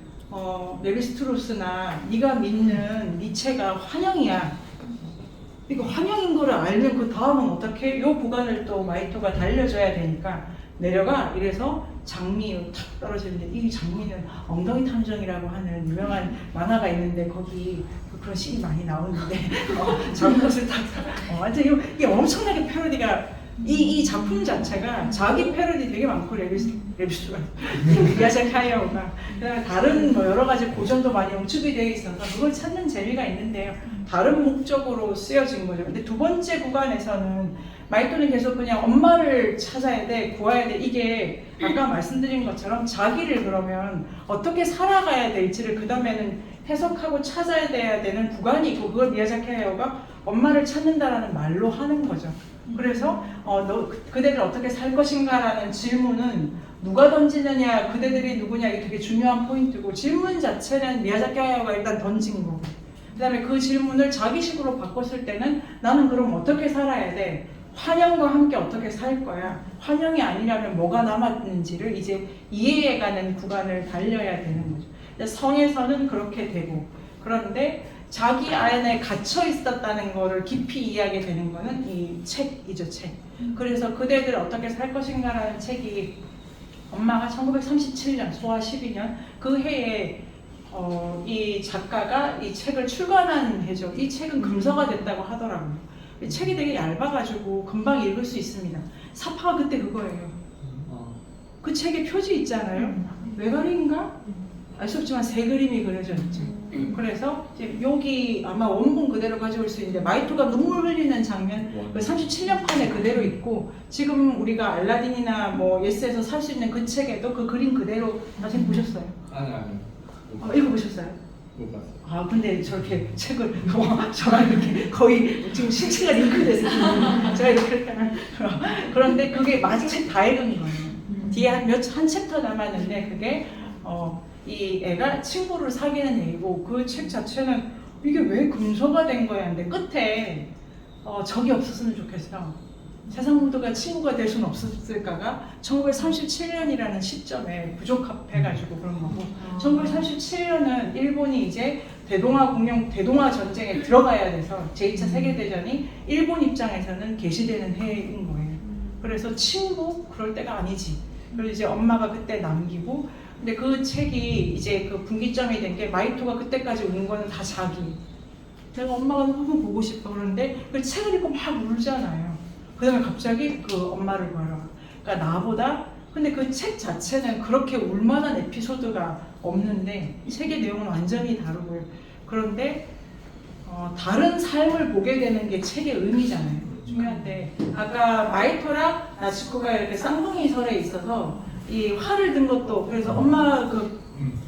레비스트로스나 네가 믿는 니체가 환영이야. 그러니까 환영인 거를 알면 그 다음은 어떻게? 요 구간을 또 마이토가 달려줘야 되니까 내려가 이래서 장미 탁 떨어지는데 이 장미는 엉덩이 탐정이라고 하는 유명한 만화가 있는데 거기 그런 씬이 많이 나오는데 저런 것을 딱 완전 이게 엄청나게 패러디가 이 작품 자체가 자기 패러디 되게 많고 레비스가 미야자키 하야오가 그다음에 다른 뭐 여러 가지 고전도 많이 영축이 되어 있어서 그걸 찾는 재미가 있는데요. 다른 목적으로 쓰여진 거죠. 근데 두 번째 구간에서는 마이토는 계속 그냥 엄마를 찾아야 돼, 구해야 돼. 이게 아까 말씀드린 것처럼 자기를 그러면 어떻게 살아가야 될지를 그 다음에는 해석하고 찾아야 돼야 되는 구간이 있고 그걸 미야자키 하야오가 엄마를 찾는다라는 말로 하는 거죠. 그래서 너 그대들 어떻게 살 것인가라는 질문은 누가 던지느냐, 그대들이 누구냐 이게 되게 중요한 포인트고 질문 자체는 미야자키 하야오가 일단 던진 거고 그 다음에 그 질문을 자기식으로 바꿨을 때는 나는 그럼 어떻게 살아야 돼? 환영과 함께 어떻게 살 거야? 환영이 아니라면 뭐가 남았는지를 이제 이해해가는 구간을 달려야 되는 거죠. 성에서는 그렇게 되고 그런데 자기 안에 갇혀 있었다는 거를 깊이 이해하게 되는 거는 이 책이죠, 책. 그래서 그대들 어떻게 살 것인가라는 책이 엄마가 1937년, 소아 12년 그 해에 이 작가가 이 책을 출간한 해죠. 이 책은 금서가 됐다고 하더라고요. 이 책이 되게 얇아가지고 금방 읽을 수 있습니다. 사파가 그때 그거예요. 그 책에 표지 있잖아요. 외가리인가? 알 수 없지만 새 그림이 그려져 있죠. 그래서 이제 여기 아마 원본 그대로 가져올 수 있는데 마이토가 눈물 흘리는 장면 그 37년판에 그대로 있고 지금 우리가 알라딘이나 뭐 예스에서 살 수 있는 그 책에도 그 그림 그대로 선생님 보셨어요? 아니. 읽어보셨어요? 못 봤어요. 아 근데 저렇게 책을 저랑 이렇게 거의 지금 실체가 링크돼서 제가 이렇게 했다면 그런데 그게 마지막 책 다 읽은 거예요. 뒤에 한 챕터 남았는데 그게 이 애가 친구를 사귀는 얘기고 그 책 자체는 이게 왜 금서가 된 거야 근데 끝에 적이 없었으면 좋겠어. 세상 모두가 친구가 될 수는 없었을까가 1937년이라는 시점에 부적합해가지고 그런 거고 1937년은 일본이 이제 대동아 전쟁에 들어가야 돼서 제2차 세계대전이 일본 입장에서는 개시되는 해인 거예요. 그래서 친구 그럴 때가 아니지. 그리고 이제 엄마가 그때 남기고 근데 그 책이 이제 그 분기점이 된 게 마이토가 그때까지 온 거는 다 자기. 내가 엄마가 너무 보고 싶어 그러는데 그 책을 읽고 막 울잖아요. 그 다음에 갑자기 그 엄마를 봐라. 그러니까 나보다 근데 그 책 자체는 그렇게 울만한 에피소드가 없는데 이 책의 내용은 완전히 다르고요. 그런데 다른 삶을 보게 되는 게 책의 의미잖아요. 중요한데 아까 마이토랑 나츠코가 이렇게 쌍둥이 설에 있어서 이 화를 든 것도 그래서 엄마 그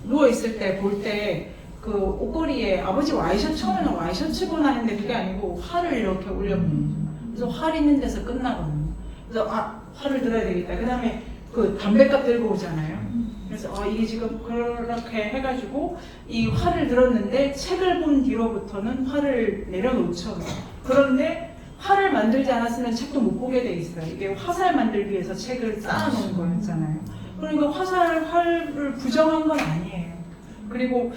누워 있을 때 볼 때 그 옷걸이에 아버지 와이셔츠 처음에는 와이셔츠고 나는데 그게 아니고 화를 이렇게 올려보는 그래서 활 있는 데서 끝나거든요. 그래서 화를 들어야 되겠다. 그 다음에 그 담배값 들고 오잖아요. 그래서 이게 지금 그렇게 해가지고 이 화를 들었는데 책을 본 뒤로부터는 화를 내려놓죠. 그런데 화를 만들지 않았으면 책도 못 보게 돼 있어요. 이게 화살 만들기 위해서 책을 쌓아놓은 거였잖아요. 그러니까 활을 부정한 건 아니에요. 그리고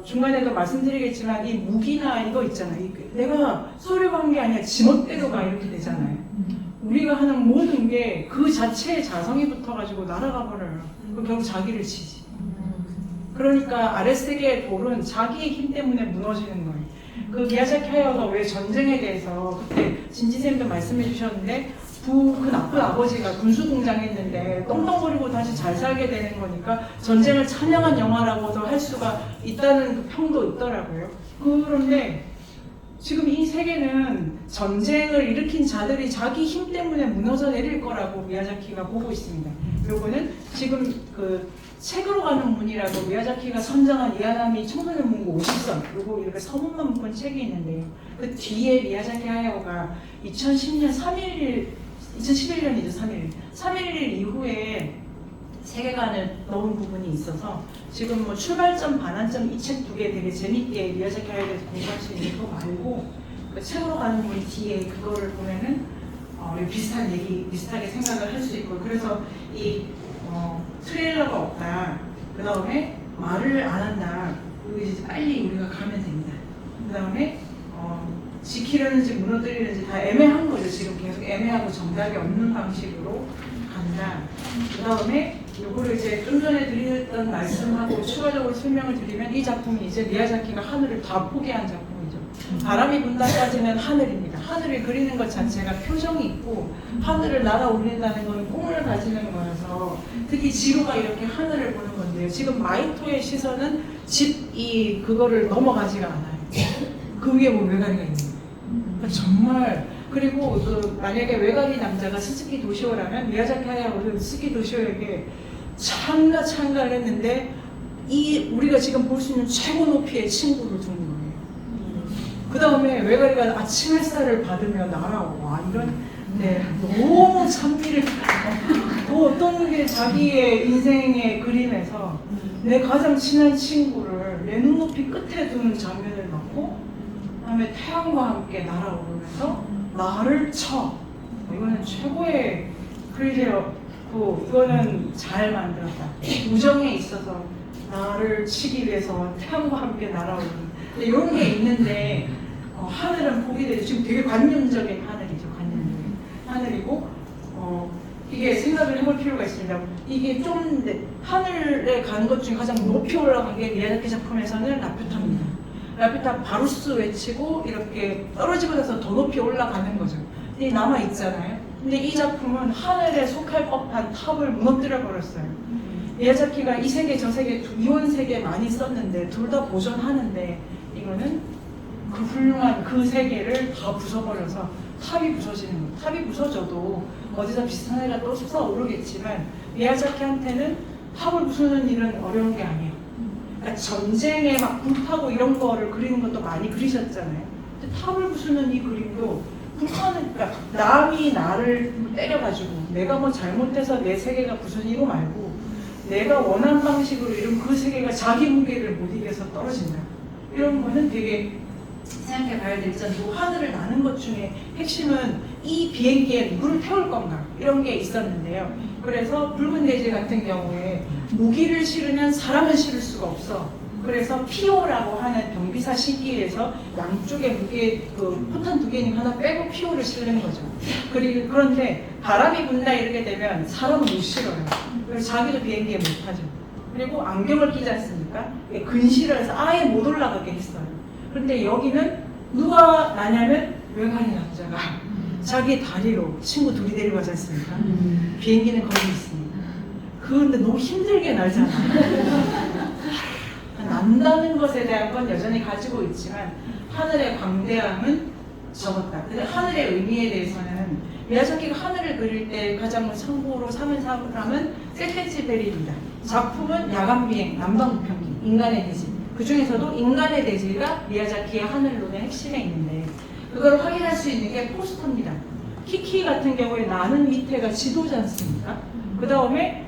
중간에도 말씀드리겠지만 이 무기나 이거 있잖아요. 내가 쏘려고 한 게 아니라 지멋대로 가 이렇게 되잖아요. 우리가 하는 모든 게 그 자체의 자성이 붙어가지고 날아가 버려요. 그럼 결국 자기를 치지. 그러니까 아랫세계의 돌은 자기의 힘 때문에 무너지는 거예요. 그 미야자키 하야오가 왜 전쟁에 대해서 그때 진지쌤도 말씀해 주셨는데 그 나쁜 아버지가 군수공장 했는데 똥똥거리고 다시 잘 살게 되는 거니까 전쟁을 찬양한 영화라고도 할 수가 있다는 그 평도 있더라고요. 그런데 지금 이 세계는 전쟁을 일으킨 자들이 자기 힘 때문에 무너져 내릴 거라고 미야자키가 보고 있습니다. 요거는 지금 그 책으로 가는 문이라고 미야자키가 선정한 이하나미 청소년 문고 50선, 요거 이렇게 서문만 묶은 책이 있는데요. 그 뒤에 미야자키 하야오가 2011년이죠, 3.11 이후에 세계관을 넣은 부분이 있어서 지금 뭐 출발점, 반환점 이 책 두 개 되게 재밌게 미야자키 하야오에 대해서 공부할 수 있는 거 말고 그 책으로 가는 문 뒤에 그거를 보면은 비슷한 얘기, 비슷하게 생각을 할 수 있고 그래서 이 트레일러가 없다. 그 다음에 말을 안 한다. 그리고 이제 빨리 우리가 가면 됩니다. 그 다음에 지키려는지 무너뜨리는지 다 애매한 거죠. 지금 계속 애매하고 정답이 없는 방식으로 간다. 그 다음에 요거를 이제 좀 전에 드렸던 말씀하고 추가적으로 설명을 드리면 이 작품이 이제 미야자키가 하늘을 다 포기한 작품이죠. 바람이 분다까지는 하늘입니다. 하늘을 그리는 것 자체가 표정이 있고 하늘을 날아올린다는 건 꿈을 가지는 거여서 특히 지루가 이렇게 하늘을 보는 건데요. 지금 마이토의 시선은 그거를 넘어가지가 않아요. 그 위에 뭐 외가리가 있는 거예요. 그러니까 정말 그리고 만약에 외가리 남자가 스즈키 도시오라면 미야자키 하야오는 스즈키 도시오에게 참가를 했는데 우리가 지금 볼 수 있는 최고 높이의 친구를 둔 거예요. 그 다음에 외가리가 아침 햇살을 받으며 날아와 이런 너무 찬미를 또 어떤 게 자기의 인생의 그림에서 내 가장 친한 친구를 내 눈높이 끝에 두는 장면을 넣고 그다음에 태양과 함께 날아오르면서 나를 쳐. 이거는 최고의 클리어고 이거는 잘 만들었다. 우정에 있어서 나를 치기 위해서 태양과 함께 날아오르는 이런 게 있는데 하늘은 포기되죠. 지금 되게 관념적인 하늘이죠. 관념적인 하늘이고 이게 생각을 해볼 필요가 있습니다. 이게 좀 하늘에 가는 것 중에 가장 높이 올라간 게 미야자키 작품에서는 라퓨타입니다. 라퓨타 바루스 외치고 이렇게 떨어지고 나서 더 높이 올라가는 거죠. 이 남아 있잖아요. 근데 이 작품은 하늘에 속할 법한 탑을 무너뜨려 버렸어요. 미야자키가 이 세계 저 세계 이원 세계 많이 썼는데 둘 다 보존하는데 이거는 그 훌륭한 그 세계를 다 부숴버려서 탑이 부서지는 거예요. 탑이 부서져도 어디서 비슷한 애가 또 솟아오르겠지만 미야자키한테는 탑을 부수는 일은 어려운 게 아니에요. 그러니까 전쟁에 막 불타고 이런 거를 그리는 것도 많이 그리셨잖아요. 근데 탑을 부수는 이 그림도 불타는, 그러니까 남이 나를 때려가지고 내가 뭐 잘못해서 내 세계가 부서지고 말고 내가 원하는 방식으로 이룬 그 세계가 자기 무게를 못 이겨서 떨어진다. 이런 거는 되게 생각해 봐야 될 점이고 하늘을 나는 것 중에 핵심은 이 비행기에 누구를 태울 건가 이런 게 있었는데요. 그래서 붉은 대지 같은 경우에 무기를 실으면 사람을 실을 수가 없어. 그래서 피오라고 하는 병비사 시기에서 양쪽에 무게 포탄 2개님 하나 빼고 피오를 실는 거죠. 그런데 바람이 분다 이렇게 되면 사람은 못 실어요. 그래서 자기도 비행기에 못 타죠. 그리고 안경을 끼지 않습니까? 근시를 해서 아예 못 올라가게 했어요. 그런데 여기는 누가 나냐면 외가리 남자가 자기 다리로 친구 둘이 데려가지 않습니까? 비행기는 거기 있습니다. 그런데 너무 힘들게 날잖아요. 난다는 것에 대한 건 여전히 가지고 있지만 하늘의 광대함은 적었다. 근데 하늘의 의미에 대해서는 미야자키가 하늘을 그릴 때 가장 참고로 삼은 사람은 셀테치 베리입니다. 작품은 야간비행, 남방부평기, 인간의 대지. 그 중에서도 인간의 대지가 미야자키의 하늘론의 핵심에 있는데 그걸 확인할 수 있는 게 포스터입니다. 키키 같은 경우에 나는 밑에가 지도지 않습니까? 그 다음에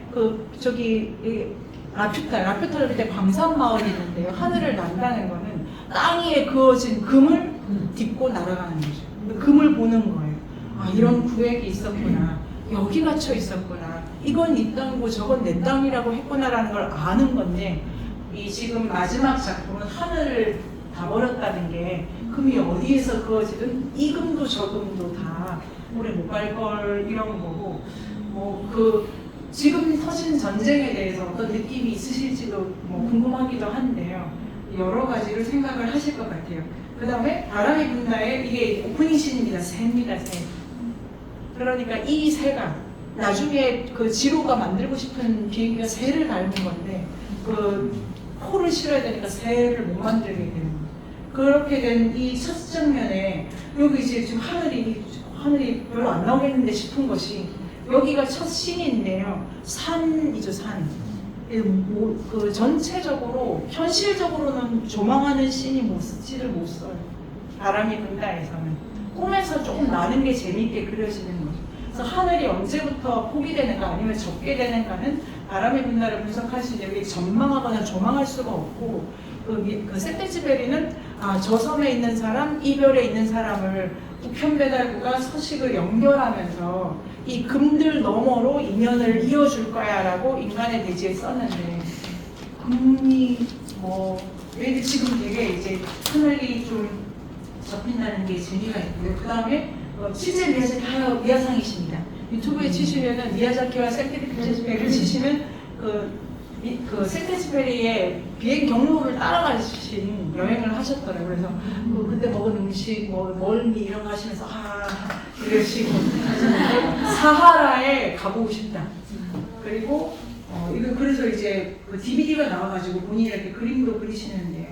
라퓨타 밑에 광산마을이 있는데요. 하늘을 난다는 거는 땅 위에 그어진 금을 딛고 날아가는 거죠. 금을 보는 거예요. 아, 이런 구획이 있었구나. 여기 갇혀 있었구나. 이건 이 땅이고 저건 내 땅이라고 했구나라는 걸 아는 건데 이 지금 마지막 작품은 하늘을 다 버렸다는 게 금이 어디에서 그어지든 이 금도 저 금도 다 오래 못 갈 걸 이런 거고 지금 터진 전쟁에 대해서 어떤 느낌이 있으실지도 궁금하기도 한데요. 여러 가지를 생각을 하실 것 같아요. 그 다음에 바람이 분다에 이게 오프닝 씬입니다. 새입니다. 새. 그러니까 이 새가 나중에 그 지로가 만들고 싶은 비행기가 새를 닮은 건데 그 포를 실어야 되니까 새를 못 만들게 되는 거예요. 그렇게 된 이 첫 장면에 여기 이제 지금 하늘이 별로 안 나오겠는데 싶은 것이 여기가 첫 씬인데요. 산이죠, 산. 그 전체적으로 현실적으로는 조망하는 씬이 씬을 못 써요. 바람이 분다에서는 꿈에서 조금 나는 게 재밌게 그려지는 거죠. 그래서 하늘이 언제부터 포기되는가 아니면 적게 되는가는 바람이 분다를 분석할 수 있는데 전망하거나 조망할 수가 없고 그 샌드지베리는 저 섬에 있는 사람, 이별에 있는 사람을 우편 배달부가 서식을 연결하면서 이 금들 너머로 인연을 이어줄 거야라고 인간의 대지에 썼는데 금이 얘들 지금 되게 이제 하늘이 좀 접힌다는 게 재미가 있고요. 그 다음에 취재 미야상이십니다. 유튜브에 치시면은 미야자키와 샌드지베리를 치시면 그 샌드지베리의 비행 경로를 따라가신 여행을 하셨더라고요. 그래서 그때 먹은 음식, 멀미 이런 거 하시면서 이러시고 사하라에 가보고 싶다. 그리고 이거 그래서 이제 그 DVD가 나와가지고 본인이 이렇게 그림도 그리시는데요.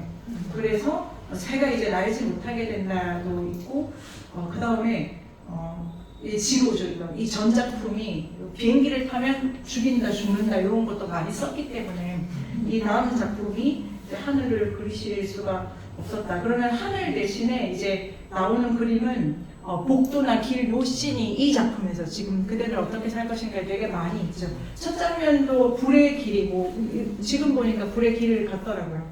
그래서 새가 이제 날지 못하게 된다도 있고 그 다음에 지로죠. 이 전작품이 비행기를 타면 죽는다 이런 것도 많이 썼기 때문에 이 다음 작품이 이제 하늘을 그리실 수가 없었다. 그러면 하늘 대신에 이제 나오는 그림은 복도나 길 요 씬이 이 작품에서 지금 그대를 어떻게 살 것인가 되게 많이 있죠. 첫 장면도 불의 길이고 지금 보니까 불의 길을 갔더라고요.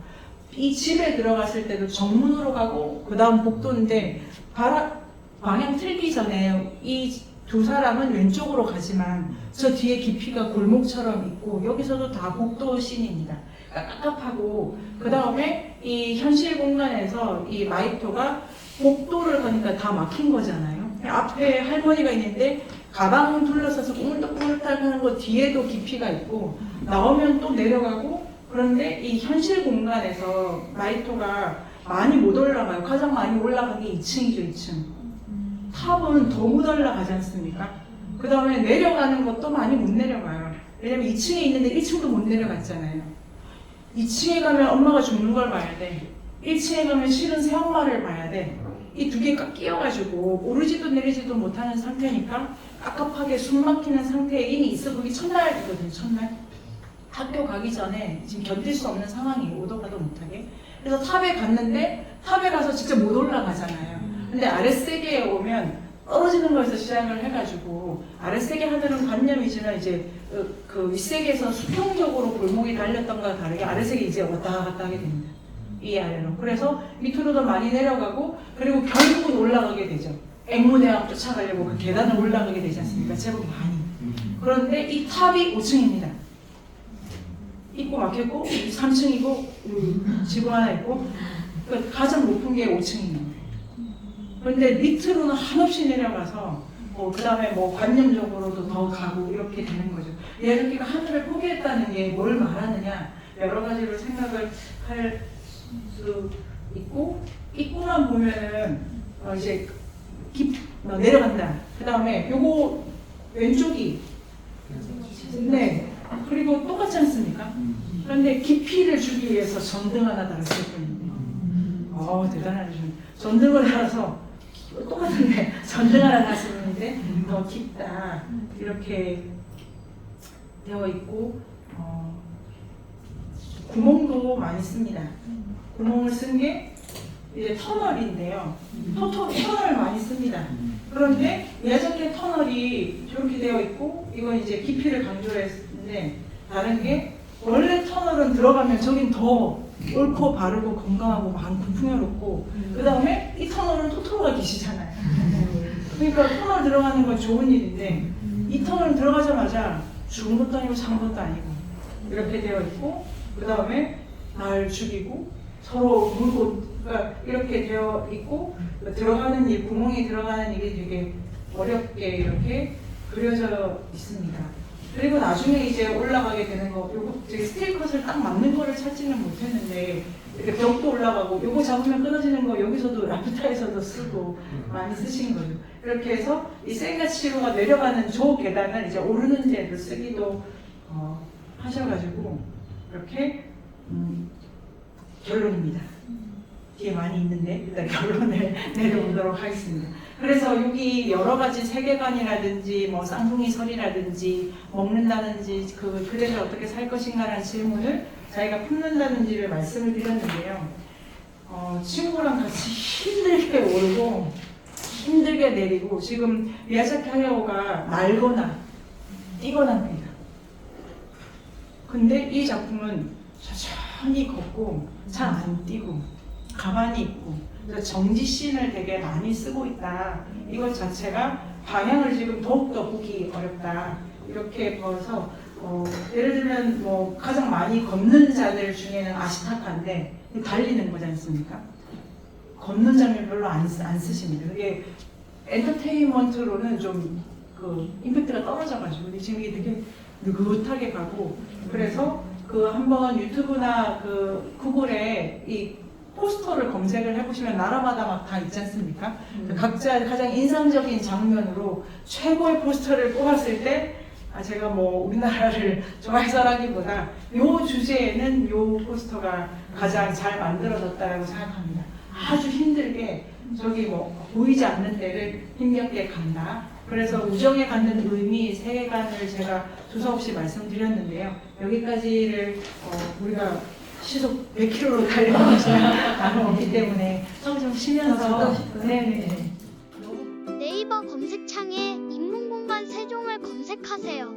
이 집에 들어갔을 때도 정문으로 가고 그 다음 복도인데 방향 틀기 전에 이 두 사람은 왼쪽으로 가지만 저 뒤에 깊이가 골목처럼 있고 여기서도 다 복도 씬입니다. 깝깝하고 그 다음에 이 현실 공간에서 이 마이토가 복도를 가니까 다 막힌 거잖아요. 앞에 할머니가 있는데 가방 둘러싸서 꾸물떡꾸물떡 하는 거 뒤에도 깊이가 있고 나오면 또 내려가고 그런데 이 현실 공간에서 마이토가 많이 못 올라가요. 가장 많이 올라간 게 2층이죠, 2층. 탑은 더 못 올라가지 않습니까? 그 다음에 내려가는 것도 많이 못 내려가요. 왜냐면 2층에 있는데 1층도 못 내려갔잖아요. 2층에 가면 엄마가 죽는 걸 봐야 돼. 1층에 가면 실은 새엄마를 봐야 돼. 이 두 개가 끼어가지고 오르지도 내리지도 못하는 상태니까 깝깝하게 숨 막히는 상태에 이미 있어. 그게 첫날이거든요, 첫날. 학교 가기 전에 지금 견딜 수 없는 상황이에요. 오도 가도 못하게. 그래서 탑에 갔는데 탑에 가서 진짜 못 올라가잖아요. 근데 아랫세계에 오면 떨어지는 거에서 시작을 해가지고 아랫세계 하늘은 관념이지만 이제 그 윗세계에서 수평적으로 골목이 달렸던 것과 다르게 아랫세계 이제 왔다 갔다 하게 됩니다. 이 아래로. 그래서 밑으로도 많이 내려가고 그리고 결국은 올라가게 되죠. 앵무대왕 쫓아가려고 그 계단을 올라가게 되지 않습니까? 제법 많이. 그런데 이 탑이 5층입니다. 입구 막혔고 3층이고 지붕 하나 있고 그러니까 가장 높은 게 5층입니다. 그런데 밑으로는 한없이 내려가서 그 다음에 관념적으로도 더 가고 이렇게 되는 거죠. 예르키가 하늘을 포기했다는 게 뭘 말하느냐 여러 가지로 생각을 할 수 있고 입구만 보면은 이제 내려간다. 그 다음에 요거 왼쪽이 네 그리고 똑같지 않습니까? 그런데 깊이를 주기 위해서 전등 하나 달았을 뿐인데 대단하죠. 전등을 달아서 똑같은데 전등 하나 달았는데 더 깊다 이렇게 되어 있고 구멍도 많이 씁니다. 구멍을 쓴 게 이제 터널인데요. 터널을 많이 씁니다. 그런데 미야자키 터널이 저렇게 되어 있고 이건 이제 깊이를 강조를 했는데 다른 게 원래 터널은 들어가면 저긴 더 옳고 바르고 건강하고 많고 풍요롭고 그 다음에 이 터널은 토토로가 계시잖아요. 그러니까 터널 들어가는 건 좋은 일인데 이 터널 들어가자마자 죽은 것도 아니고 산 것도 아니고 이렇게 되어 있고 그 다음에 날 죽이고 서로 물고 그러니까 이렇게 되어 있고 들어가는 일 구멍이 들어가는 일이 되게 어렵게 이렇게 그려져 있습니다. 그리고 나중에 이제 올라가게 되는 거, 요거 제 스틸 컷을 딱 맞는 거를 찾지는 못했는데 이렇게 벽도 올라가고 요거 잡으면 끊어지는 거 여기서도 라퓨타에서도 쓰고 많이 쓰신 거예요. 이렇게 해서 이 센가치로가 내려가는 저 계단을 이제 오르는 데도 쓰기도 하셔가지고 이렇게 결론입니다. 뒤에 많이 있는데 일단 결론을 내려보도록 하겠습니다. 그래서 여기 여러 가지 세계관이라든지 뭐 쌍둥이 설이라든지 먹는다든지 그 그대를 어떻게 살 것인가라는 질문을 자기가 품는다는지를 말씀을 드렸는데요. 친구랑 같이 힘들게 오르고 힘들게 내리고 지금 미야자키 하야오가 날거나 뛰거나 합니다. 근데 이 작품은 천천히 걷고 잘 안 뛰고 가만히 있고 그래서 정지씬을 되게 많이 쓰고 있다. 이것 자체가 방향을 지금 더욱더 보기 어렵다. 이렇게 봐서 예를 들면 뭐 가장 많이 걷는 자들 중에는 아시타카인데 달리는 거지 않습니까? 걷는 장면 별로 안 쓰십니다. 그게 엔터테인먼트로는 좀 그 임팩트가 떨어져가지고 근데 지금 이게 되게 느긋하게 가고 그래서 그 한번 유튜브나 그 구글에 이 포스터를 검색을 해보시면 나라마다 막 다 있지 않습니까? 각자 가장 인상적인 장면으로 최고의 포스터를 뽑았을 때 제가 뭐 우리나라를 좋아해서라기보다 요 주제에는 요 포스터가 가장 잘 만들어졌다고 생각합니다. 아주 힘들게 저기 뭐 보이지 않는 데를 힘겹게 간다. 그래서 우정에 갖는 의미, 세계관을 제가 두서없이 말씀드렸는데요. 여기까지를 우리가 시속 100km로 달려가셔야 나는 없기 때문에 좀 쉬면서 네네. 네이버 검색창에 인문공간 세종을 검색하세요.